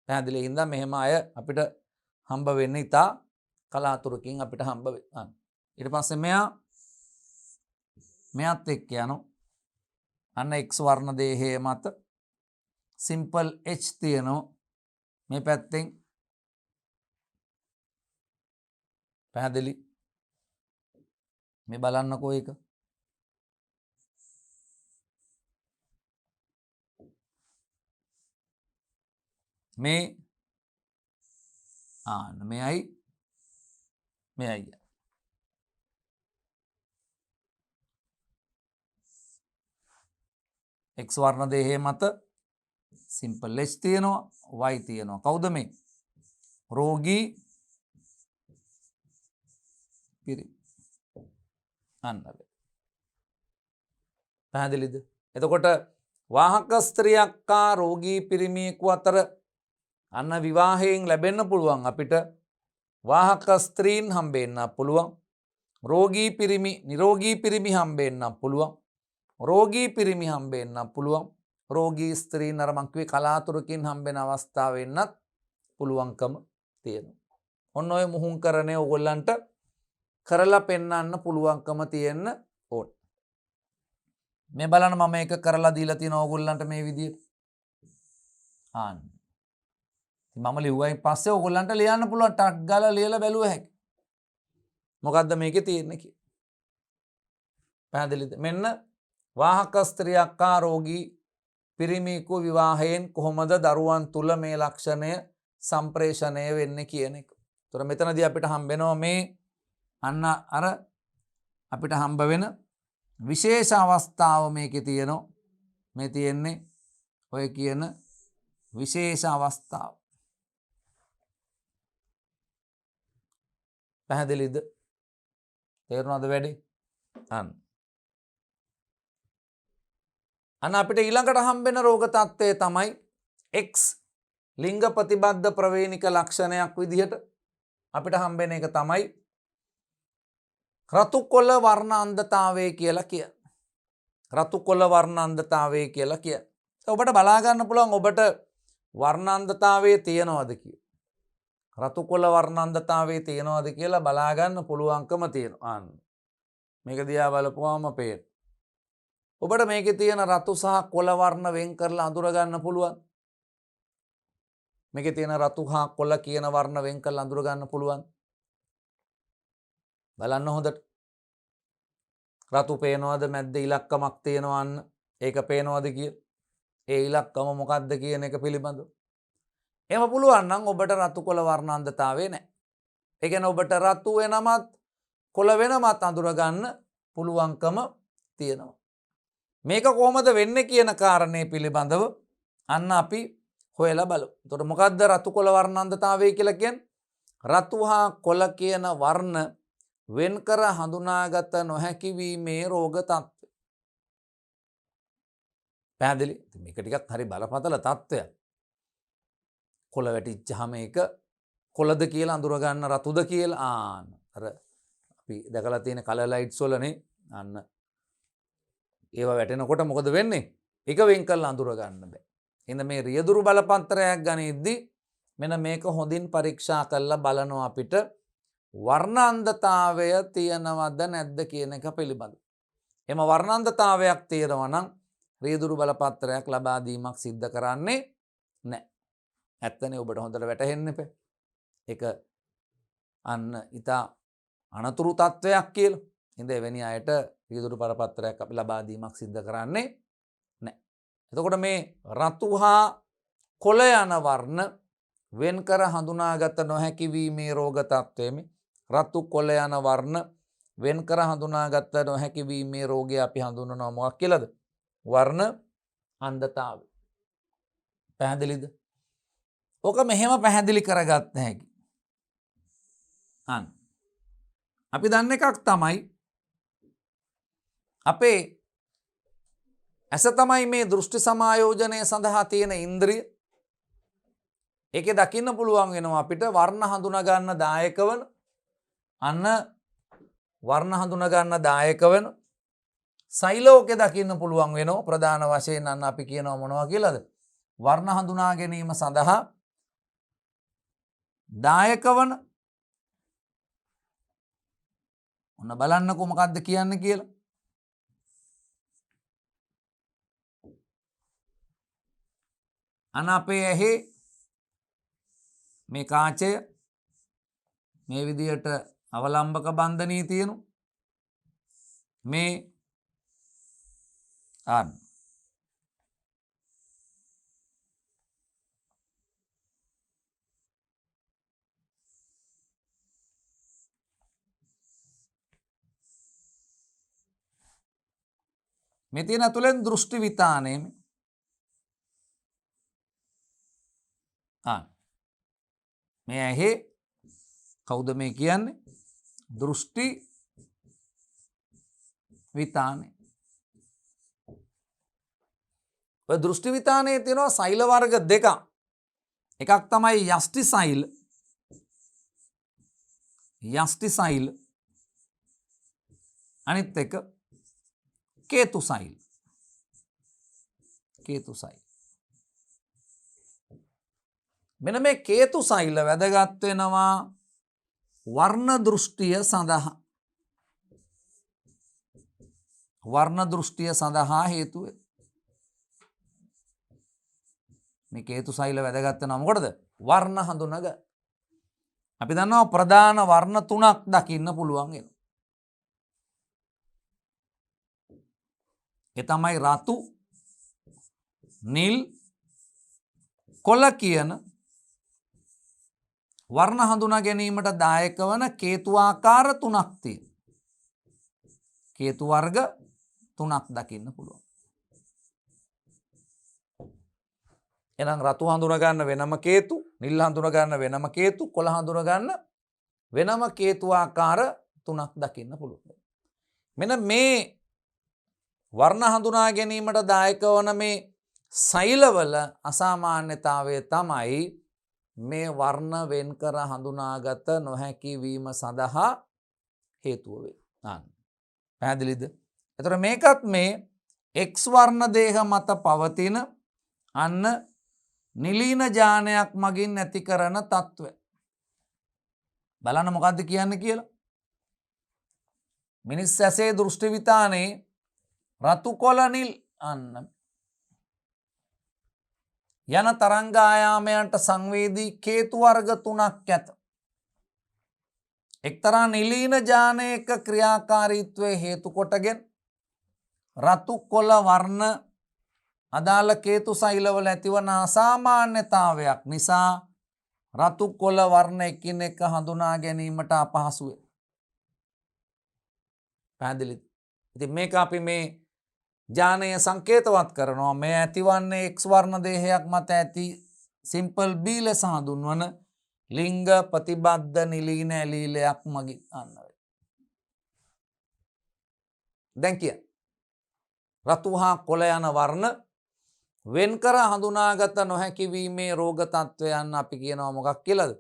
පැහැදිලි හින්දා මෙහෙම අය අපිට හම්බ වෙන්නේ ඉතා කලාතුරකින් අපිට හම්බ වෙනවා. ඊට පස්සේ මෙයාත් එක්ක යනවා. අන්න X වර්ණ දේහය මත සිම්පල් H තියෙනවා. මේ පැත්තෙන් පැහැදිලි. මේ බලන්නකෝ ඒක. මේ මෙයයි මෙයයි. X වර්ණ දේහය මත සිම්පල් H තියෙනවා Y තියෙනවා. කවුද මේ? රෝගී පිරිමි. අන්න පැහැදිලිද? එතකොට වාහක ස්ත්‍රියක් හා රෝගී පිරිමියෙකු අතර අන්න විවාහයෙන් ලැබෙන්න පුළුවන් අපිට වාහක ස්ත්‍රීන් හම්බෙන්න පුළුවන්. රෝගී පිරිමි නිරෝගී පිරිමි හම්බෙන්න පුළුවන්. රෝගී පිරිමි හම්බෙන්න පුළුවන්. රෝගී ස්ත්‍රීන් අර මං කිව්වේ කලාතුරකින් හම්බෙන අවස්ථා වෙන්නත් පුළුවන්කම තියෙනවා. ඔන්න ඔය මුහුන්කරණය ඔයගොල්ලන්ට කරලා පෙන්වන්න පුළුවන්කම තියෙන්න ඕන. මේ බලන්න මම ඒක කරලා දීලා තියෙනවා ඔයගොල්ලන්ට මේ විදිහට. ආන්න. මම ලිව්වයින් පස්සේ ඔයගොල්ලන්ට ලියන්න පුළුවන් ටක් ගාලා ලියලා බැලුව හැකි. මොකද්ද මේකේ තියෙන්නේ කියලා. පැහැදිලිද? මෙන්න වාහක ස්ත්‍රියක් හා රෝගී පිරිමියෙකු විවාහයෙන් කොහොමද දරුවන් තුල මේ ලක්ෂණය සම්ප්‍රේෂණය වෙන්නේ කියන එක. ඒතර මෙතනදී අපිට හම්බෙනවා මේ අන්න අර අපිට හම්බ වෙන විශේෂ අවස්ථාව මේකේ තියෙනවා. මේ තියෙන්නේ ඔය කියන විශේෂ අවස්ථාව. පැහැදිලිද? තේරුණාද වැඩි? අන්න අපිට ඊළඟට හම්බෙන රෝග තත්ත්වය තමයි X ලිංග ප්‍රතිබද්ධ ප්‍රවේණික ලක්ෂණයක් විදිහට අපිට හම්බෙන එක තමයි රතු කොළ වර්ණ අන්ධතාවය කියලා කියන්නේ. රතු කොළ වර්ණ අන්ධතාවය කියලා කියන්නේ. ඔබට බලා ගන්න පුළුවන් ඔබට වර්ණ අන්ධතාවය තියෙනවද කියලා. රතු කොළ වර්ණ අන්ධතාවය තියෙනවද කියලා බලා ගන්න පුළුවන්කම තියෙනවා. මේක දිහා බලපුවාම පේන. ඔබට මේකේ තියෙන රතු සහ කොළ වර්ණ වෙන් කරලා අඳුර ගන්න පුළුවන්. මේකේ තියෙන රතු හා කොළ කියන වර්ණ වෙන් කරලා අඳුර ගන්න පුළුවන්. බලන්න හොඳට. රතු පේනවද මැද්ද ඉලක්කමක් තියෙනවා අන්න. ඒක පේනවද කිය. ඒ ඉලක්කම මොකක්ද කියන එක පිළිබඳව. එහෙම පුළුවන් නම් ඔබට රතු කොළ වර්ණ අන්ධතාවය නැහැ. ඒ කියන්නේ ඔබට රතු වෙනමත් කොළ වෙනමත් අඳුර ගන්න පුළුවන්කම තියෙනවා. මේක කොහොමද වෙන්නේ කියන කාරණේ පිළිබඳව අන්න අපි හොයලා බලමු. එතකොට මොකද්ද රතු කොළ වර්ණ අන්ධතාවය කියලා කියන්නේ? රතු හා කොළ කියන වර්ණ වෙන් කර හඳුනාගත නොහැකි වීමේ රෝග තත්ත්වය. පැහැදිලි? මේක ටිකක් හරි බලපතල තත්ත්වයක්. කොළ වැටිච්චාම ඒක කොළද කියලා අඳුර ගන්න රතුද කියලා අර අපි දැකලා තියෙන කලර් ලයිට්ස් වලනේ අන්න ඒවා වැටෙනකොට මොකද වෙන්නේ? එක වෙන් කරලා අඳුර ගන්න බෑ. එහෙනම් මේ රියදුරු බලපත්‍රයක් ගනිද්දි මෙන්න මේක හොඳින් පරීක්ෂා කරලා බලනවා අපිට වර්ණ අන්ධතාවය තියෙනවද නැද්ද කියන එක පිළිබඳව. එම වර්ණ අන්ධතාවයක් තියෙනවා නම් රියදුරු බලපත්‍රයක් ලබා දීමක් සිද්ධ කරන්නේ නැහැ. ඇත්තනේ ඔබට හොඳට වැටහෙන්න එපා. ඒක අන්න ඊට අනතුරු තත්වයක් කියලා. ඉතින් එවැනි අයට රියදුරු බලපත්‍රයක් අපි ලබා දීමක් සිද්ධ කරන්නේ නැහැ. එතකොට මේ රතු හා කොළ යන වර්ණ වෙන් කර හඳුනාගත නොහැකි වීමේ රෝග තත්ත්වයේ රතු කොළ යන වර්ණ වෙන් කර හඳුනාගත නොහැකි වීමේ රෝගය අපි හඳුන්වනවා මොකක් කියලාද? වර්ණ අන්ධතාවය. පැහැදිලිද? ඕක මෙහෙම පැහැදිලි කරගත්ත හැකි. අපි දන්න එකක් තමයි අපේ ඇස තමයි මේ දෘෂ්ටි සමායෝජනය සඳහා තියෙන ඉන්ද්‍රිය. ඒකේ දකින්න පුළුවන් වෙනවා අපිට වර්ණ හඳුනා ගන්න දායක වන අන්න වර්ණ හඳුනා ගන්න දායක වෙන සෛලෝකේ දකින්න පුළුවන් වෙනවා ප්‍රධාන වශයෙන් අන්න අපි කියනවා මොනවා කියලාද? වර්ණ හඳුනා ගැනීම සඳහා දායක වන ඔන්න බලන්නකෝ මොකද්ද කියන්නේ කියලා. අන්න අපේ ඇහි මේ කාචය මේ විදියට අවලම්බක බන්ධනී තියෙනවා. මේ මේ තියෙන ඇතුලෙන් දෘෂ්ටි විතානේ මේ ඇහි කවුද මේ කියන්නේ? දෘෂ්ටි විතානේ. ඔය දෘෂ්ටි විතානේ තියෙනවා සෛල වර්ග දෙකක්. එකක් තමයි යෂ්ටි සෛල. යෂ්ටි සෛල. අනිත් එක කේතු සෛල. කේතු සෛල. මෙන්න මේ කේතු සෛල වැදගත් වෙනවා වර්ණ දෘෂ්ටිය සඳහා හේතු වේ. මේ හේතු සෛල වැදගත් වෙනවා මොකටද? වර්ණ හඳුනග. අපි දන්නවා ප්‍රධාන වර්ණ තුනක් දකින්න පුළුවන් වෙනවා. ඒ තමයි රතු, නිල්, කොළ කියන වර්ණ හඳුනා ගැනීමට දායක වන කේතු ආකාර තුනක් තියෙනවා. කේතු වර්ග තුනක් දකින්න පුළුවන්. එහෙනම් රතු හඳුනා ගන්න වෙනම කේතු, නිල් හඳුනා ගන්න වෙනම කේතු, කොළ හඳුනා ගන්න වෙනම කේතු ආකාර තුනක් දකින්න පුළුවන්. මෙන්න මේ වර්ණ හඳුනා ගැනීමට දායක වන මේ සෛලවල අසාමාන්‍යතාවය තමයි මේ වර්ණ වෙන් කර හඳුනාගත නොහැකි වීම සඳහා හේතුව වේ. පැහැදිලිද? එතකොට මේකත් මේ X වර්ණ දේහ මත පවතින අන්න නිලීන ඥානයක් මගින් ඇති කරන తত্ত্বය. බලන්න මොකද්ද කියන්නේ කියලා. මිනිස් ඇසේ දෘෂ්ටි විතානේ රතු කොළ නිල් අන්න යන තරංග ආයාමයන්ට සංවේදී කේතු වර්ග තුනක් ඇත. එක්තරා නිලීන ඥානයක ක්‍රියාකාරීත්වයේ හේතු කොටගෙන රතු කොළ වර්ණ අදාළ කේතු සෛලවල ඇතිවන අසාමාන්‍යතාවයක් නිසා රතු කොළ වර්ණ එකිනෙක හඳුනා ගැනීමට අපහසු වේ. පැහැදිලිද? ඉතින් මේක අපි මේ ඥානය සංකේතවත් කරනවා. මේ ඇතිවන්නේ X වර්ණ දේහයක් මත ඇති සිම්පල් B ලෙස හඳුන්වන ලිංග ප්‍රතිබද්ධ නිලීන ඇලීලයක් මගින් අන්න වේ. දැන් කිය රතු හා කොළ යන වර්ණ වෙන් කර හඳුනාගත නොහැකි වීමේ රෝග තත්ත්වයන් අපි කියනවා මොකක් කියලාද?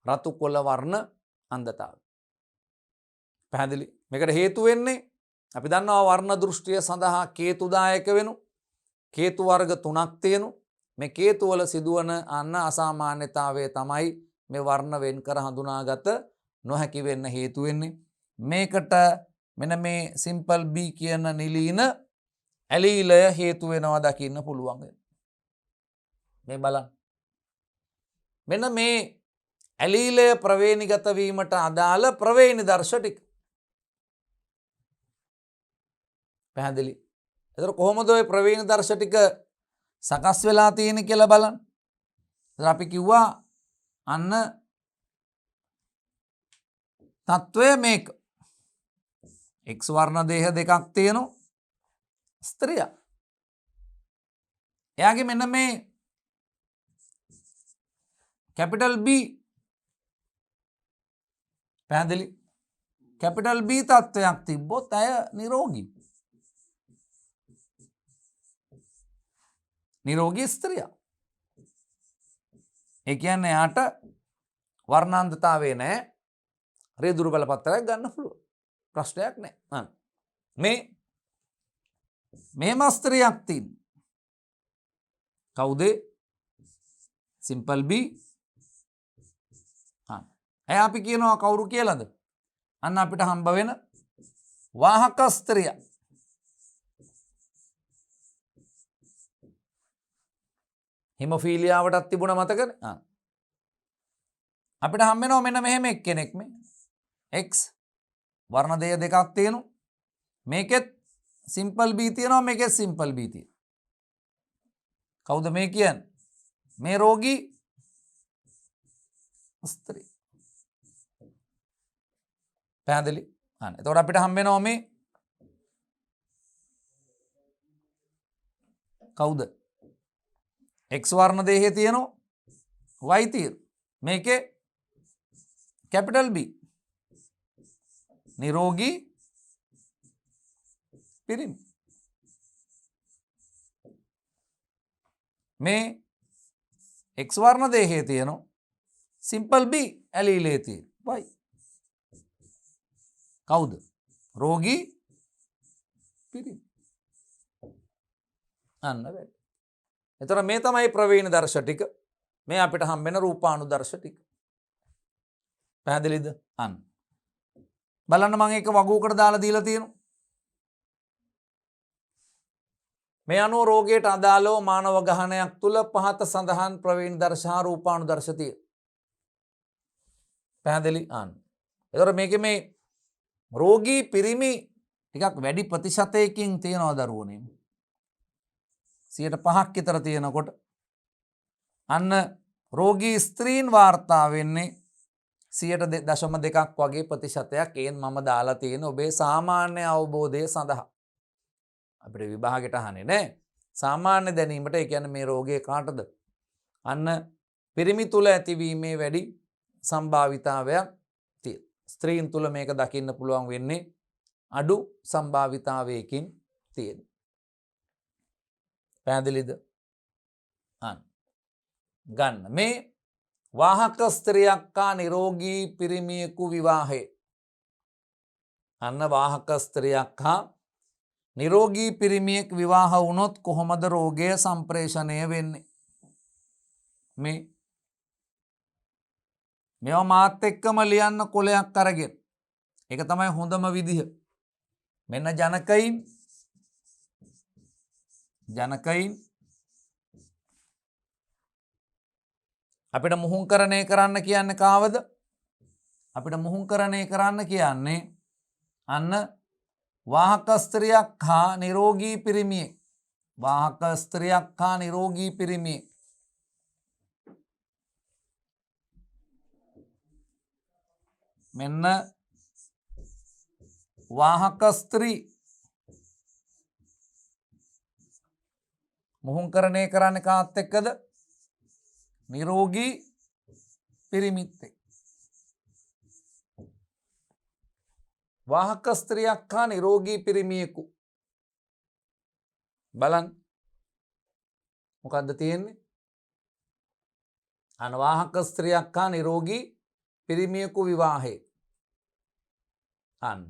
රතු කොළ වර්ණ අන්ධතාවය. පැහැදිලි? මේකට හේතු වෙන්නේ අපි දන්නවා වර්ණ දෘෂ්ටිය සඳහා කේතුදායක වෙනු කේතු වර්ග තුනක් තියෙනු. මේ කේතු වල සිදුවන අන්න අසාමාන්‍යතාවය තමයි මේ වර්ණ වෙන් කර හඳුනාගත නොහැකි වෙන්න හේතු වෙන්නේ. මේකට මෙන්න මේ සිම්පල් B කියන නිලීන ඇලීලය හේතු වෙනවා දකින්න පුළුවන්. මේ බලන්න. මෙන්න මේ ඇලීලය ප්‍රවේණිගත වීමට අදාළ ප්‍රවේණි දර්ශ ටික. පැහැදිලි? එතකොට කොහොමද ওই ප්‍රවේණි දර්ශ ටික සකස් වෙලා තියෙන්නේ කියලා බලන්න. එතකොට අපි කිව්වා අන්න තත්වය මේක. X වර්ණ දේහ දෙකක් තියෙනවා. ස්ත්‍රිය. එයාගේ මෙන්න මේ කැපිටල් B පැහැදිලි? කැපිටල් B තත්වයක් තිබ්බොත් ඇය නිරෝගී. නිරෝගී ස්ත්‍රිය. ඒ කියන්නේ යාට වර්ණාන්ධතාවය නැහැ. රියදුරු බලපත්‍රයක් ගන්න පුළුවන්. ප්‍රශ්නයක් නැහැ. මේම ස්ත්‍රියක් තියෙනවා. කවුද? Simple B. ඇය අපි කියනවා කවුරු කියලාද? අන්න අපිට හම්බ වෙන වාහක ස්ත්‍රිය. හිමොෆීලියාවටත් තිබුණ මතකනේ. අපිට හම්බ වෙනවා මෙන්න මෙහෙම එක්කෙනෙක් මේ. X වර්ණ දේහ දෙකක් තියෙනවා. මේකෙත් සිම්පල් B තියෙනවා, මේකෙත් සිම්පල් B තියෙනවා. කවුද මේ කියන්නේ? මේ රෝගී ස්ත්‍රී. පැහැදිලි? අන්න. එතකොට අපිට හම්බ වෙනවා මේ කවුද? X වර්ණ දේහය තියෙනවා, Y තියෙනවා. මේකේ කැපිටල් B. නිරෝගී පිරිමි. මේ X වර්ණ දේහය තියෙනවා, සිම්පල් B ඇලීලේ තියෙනවා, Y. කවුද? රෝගී පිරිමි. අන්න වැඩි. එතකොට මේ තමයි ප්‍රවේණ දර්ශ ටික. මේ අපිට හම්බ වෙන රූපානු දර්ශ ටික. පැහැදිලිද? අන්න බලන්න මම ඒක වගුවකට දාලා දීලා තියෙනවා. මේ අනුව රෝගයට අදාළව මානව ගහනයක් තුල පහත සඳහන් ප්‍රවේණ දර්ශ හා රූපානුදර්ශ තියෙනවා. පැහැදිලි? අන්න. එතකොට මේකේ මේ රෝගී පිරිමි ටිකක් වැඩි ප්‍රතිශතයකින් තියෙනවා දරුවනේ. 5% විතර තියෙනකොට අන්න රෝගී ස්ත්‍රීන් වාර්තා වෙන්නේ 0.2ක් වගේ ප්‍රතිශතයක්. ඒන් මම දාලා තියෙන ඔබේ සාමාන්‍ය අවබෝධය සඳහා. අපිට විභාගෙට අහන්නේ නෑ. සාමාන්‍ය දැනීමට ඒ කියන්නේ මේ රෝගය කාටද? අන්න පිරිමි තුල ඇතිවීමේ වැඩි සම්භාවිතාවයක් තියෙනවා. ස්ත්‍රීන් තුල මේක දකින්න පුළුවන් වෙන්නේ අඩු සම්භාවිතාවයකින් තියෙනවා. පැහැදිලිද? ගන්න මේ වාහක ස්ත්‍රියක් හා නිරෝගී පිරිමියෙකු විවාහය. අන්න වාහක ස්ත්‍රියක් හා නිරෝගී පිරිමියෙක් විවාහ වුණොත් කොහොමද රෝගය සම්ප්‍රේෂණය වෙන්නේ? මේවා මාත් එක්කම ලියන්න කොලයක් අරගෙන. ඒක තමයි හොඳම විදිහ. මෙන්න ජනකයින් අපිට මුහුංකරණය කරන්න කියන්නේ කාවද? අපිට මුහුංකරණය කරන්න කියන්නේ අන්න වාහක ස්ත්‍රියක් හා නිරෝගී පිරිමියෙක්. වාහක ස්ත්‍රියක් හා නිරෝගී පිරිමියෙක්. මෙන්න වාහක ස්ත්‍රී මුහුංකරණය කරන්න කාත් එක්කද? නිරෝගී පිරිමිත් එක්ක. වාහක ස්ත්‍රියක් හා නිරෝගී පිරිමියෙකු. බලන්න මොකද්ද තියෙන්නේ? අනවාහක ස්ත්‍රියක් හා නිරෝගී පිරිමියෙකු විවාහය. අන්න.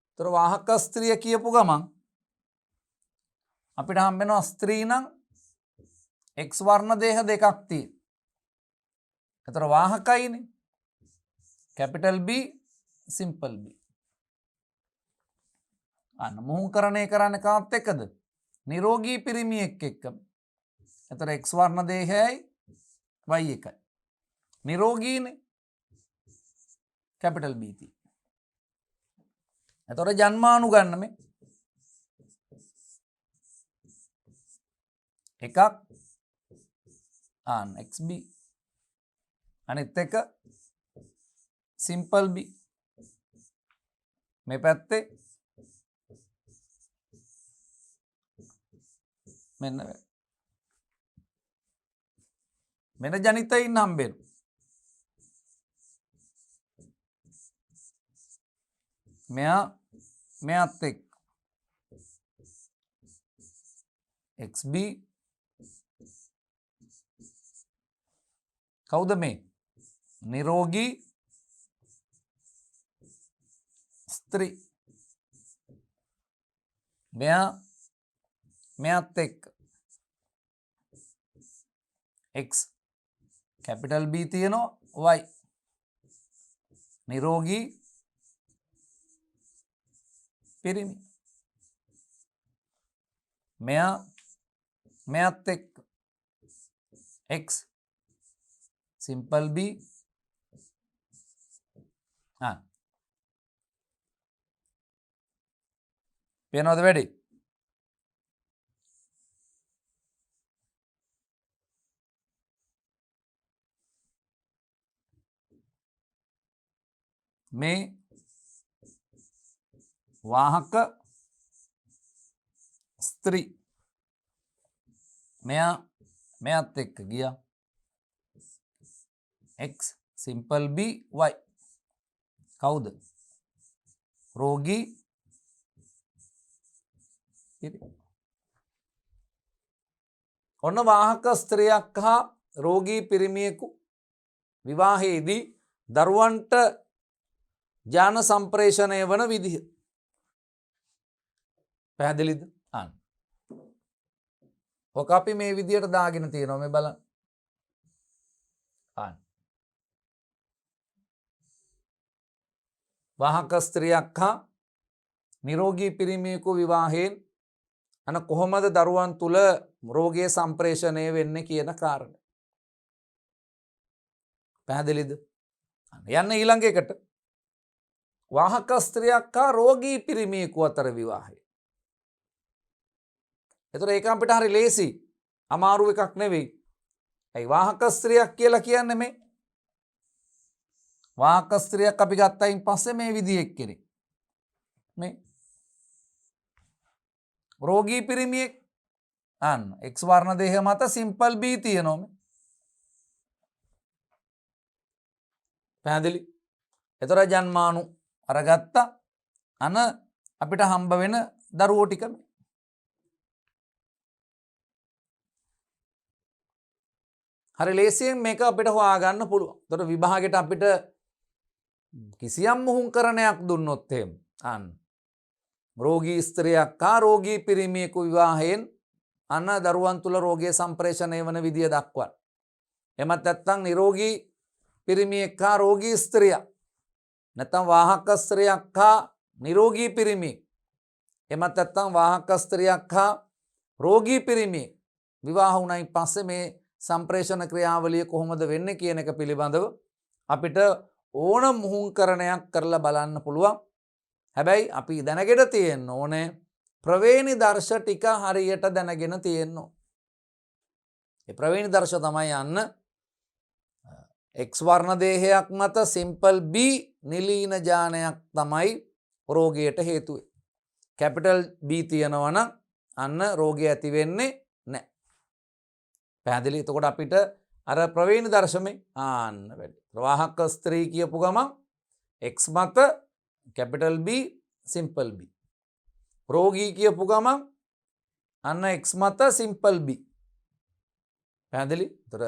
ඒතර වාහක ස්ත්‍රිය කියපු ගමන් අපිට හම්බෙනවා ස්ත්‍රී නම් X වර්ණ දේහ දෙකක් තියෙන. ඒතර වාහකයිනේ. Capital B simple B. අන්න මුහුංකරණය කරන්න කාත් එක්කද? නිරෝගී පිරිමියෙක් එක්ක. ඒතර X වර්ණ දේහයයි Y එකයි. නිරෝගීනේ. කැපිටල් B තියෙන. එතකොට ජන්මානු ගන්න මේ එකක් XB අනිත් එක සිම්පල් B. මේ පැත්තේ මෙන්න ජනිතයින් හම්බෙන. මෙයාත් එක්ක XB කවුද මේ? නිරෝගී ස්ත්‍රී. මෙයාත් එක්ක X කැපිටල් B තියෙනවා Y නිරෝගී පිරිමි. මෙයාත් එක්ක X සිම්පල් B. පේනවද වැඩි? මේ වාහක ස්ත්‍රී මෙයාත් එක්ක ගියා X සිම්පල් B Y කවුද? රෝගී ඔන්න වාහක ස්ත්‍රියක් හා රෝගී පිරිමියෙකු විවාහයේදී දරුවන්ට ජාන සම්ප්‍රේෂණය වන විදිහ. පැහැදිලිද? අන්න. ඔක අපි මේ විදියට දාගෙන තියෙනවා මේ බලන්න. අන්න. වාහක ස්ත්‍රියක් හා නිරෝගී පිරිමියෙකු විවාහයෙන් අන කොහොමද දරුවන් තුළ රෝගය සම්ප්‍රේෂණය වෙන්නේ කියන කාරණය. පැහැදිලිද? යන්න ඊළඟ එකට. වාහක ස්ත්‍රියක් හා රෝගී පිරිමියෙකු අතර විවාහය. එතකොට ඒක අපිට හරි ලේසි. අමාරු එකක් නෙවෙයි. ඒ වාහක ස්ත්‍රියක් කියලා කියන්නේ මේ වාහක ස්ත්‍රියක් අපි ගත්තයින් පස්සේ මේ විදිහේ කෙනෙක්. මේ රෝගී පිරිමියෙක් අන්න X වර්ණ දේහ මත සිම්පල් B තියෙනවා මේ. පැහැදිලි? එතකොට ජන්මානු අරගත්තා අන අපිට හම්බ වෙන දරුවෝ ටික මේ. හරි ලේසියෙන් මේක අපිට හොයාගන්න පුළුවන්. එතකොට විභාගෙට අපිට කිසියම් මුහුණුකරණයක් දුන්නොත් එහෙම අන්න රෝගී ස්ත්‍රියක් හා රෝගී පිරිමියෙකු විවාහයෙන් අන්න දරුවන් තුල රෝගය සම්ප්‍රේෂණය වන විදිය දක්වන්න. එමත් නැත්නම් නිරෝගී පිරිමියෙක් හා රෝගී ස්ත්‍රියක් නැත්නම් වාහක ස්ත්‍රියක් හා නිරෝගී පිරිමියෙක් එමත් නැත්නම් වාහක ස්ත්‍රියක් හා රෝගී පිරිමියෙක් විවාහ වුණයින් පස්සේ මේ සම්ප්‍රේෂණ ක්‍රියාවලිය කොහොමද වෙන්නේ කියන එක පිළිබඳව අපිට ඕන මුහුණුකරණයක් කරලා බලන්න පුළුවන්. හැබැයි අපි දැනගෙන තියෙන්න ඕනේ ප්‍රවේණි දර්ශ ටික හරියට දැනගෙන තියෙන්න ඕනේ. ඒ ප්‍රවේණි දර්ශ තමයි යන්න X වර්ණ දේහයක් මත සිම්පල් B නිලීන ජානයක් තමයි රෝගයට හේතු වෙන්නේ. කැපිටල් B තියෙනවා නම් අන්න රෝගය ඇති වෙන්නේ නැහැ. පැහැදිලි? එතකොට අපිට අර ප්‍රවේණි දර්ශමේ ආන්න වැඩි. වාහක ස්ත්‍රී කියපු ගමන් X මත කැපිටල් B සිම්පල් B. රෝගී කියපු ගමන් අන්න X මත සිම්පල් B. පැහැදිලි? ඒතර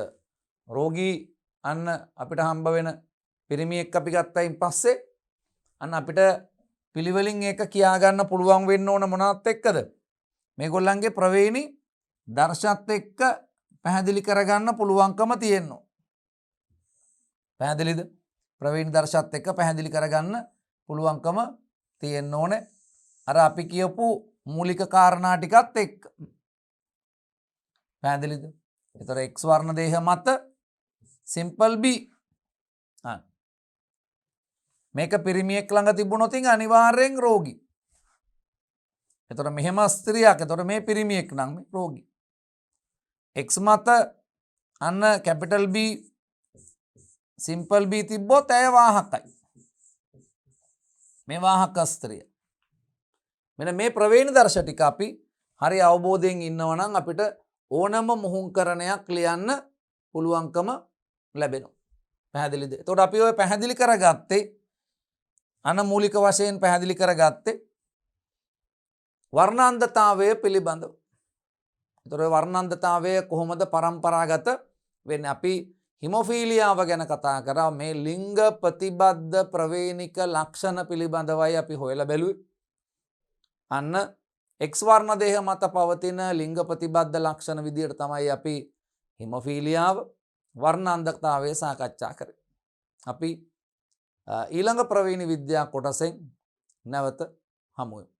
රෝගී අන්න අපිට හම්බ වෙන පිරිමියෙක් අපි ගත්තයින් පස්සේ අන්න අපිට පිළිවෙලින් ඒක කියා ගන්න පුළුවන් වෙන්න ඕන මොනවත් එක්කද? මේගොල්ලන්ගේ ප්‍රවේණි දර්ශත් එක්ක පැහැදිලි කරගන්න පුළුවන්කම තියෙනවා. පැහැදිලිද? ප්‍රවේණි දර්ශත් එක්ක පැහැදිලි කරගන්න පුළුවන්කම තියෙන්න ඕනේ. අර අපි කියපු මූලික කාරණා ටිකත් එක්ක. පැහැදිලිද? ඒතර X වර්ණ දේහ මත සිම්පල් B. මේක පිරිමියෙක් ළඟ තිබුණොත් අනිවාර්යෙන් රෝගී. ඒතර මෙහෙම ස්ත්‍රියක්. ඒතර මේ පිරිමියෙක් නම් මේ රෝගී. X මත අන්න කැපිටල් B සිම්පල් B තිබ්බොත් ඇය වාහකයි. මේ වාහක ස්ත්‍රිය. මෙන්න මේ ප්‍රවේණි දර්ශ ටික අපි හරි අවබෝධයෙන් ඉන්නවා නම් අපිට ඕනම මුහුණුකරණයක් ලියන්න පුළුවන්කම ලැබෙනවා. පැහැදිලිද? එතකොට අපි ඔය පැහැදිලි කරගත්තේ අන මූලික වශයෙන් පැහැදිලි කරගත්තේ වර්ණාන්ධතාවය පිළිබඳව. එතකොට වර්ණාන්ධතාවය කොහොමද පරම්පරාගත වෙන්නේ? අපි හිමොෆීලියාව ගැන කතා කරා. මේ ලිංග ප්‍රතිබද්ධ ප්‍රවේණික ලක්ෂණ පිළිබඳවයි අපි හොයලා බැලුවේ. අන්න X වර්ණ දේහ මත පවතින ලිංග ප්‍රතිබද්ධ ලක්ෂණ විදියට තමයි අපි හිමොෆීලියාව වර්ණාන්ධතාවය සාකච්ඡා කරේ. අපි ඊළඟ ප්‍රවේණි විද්‍යා කොටසෙන් නැවත හමු වෙමු.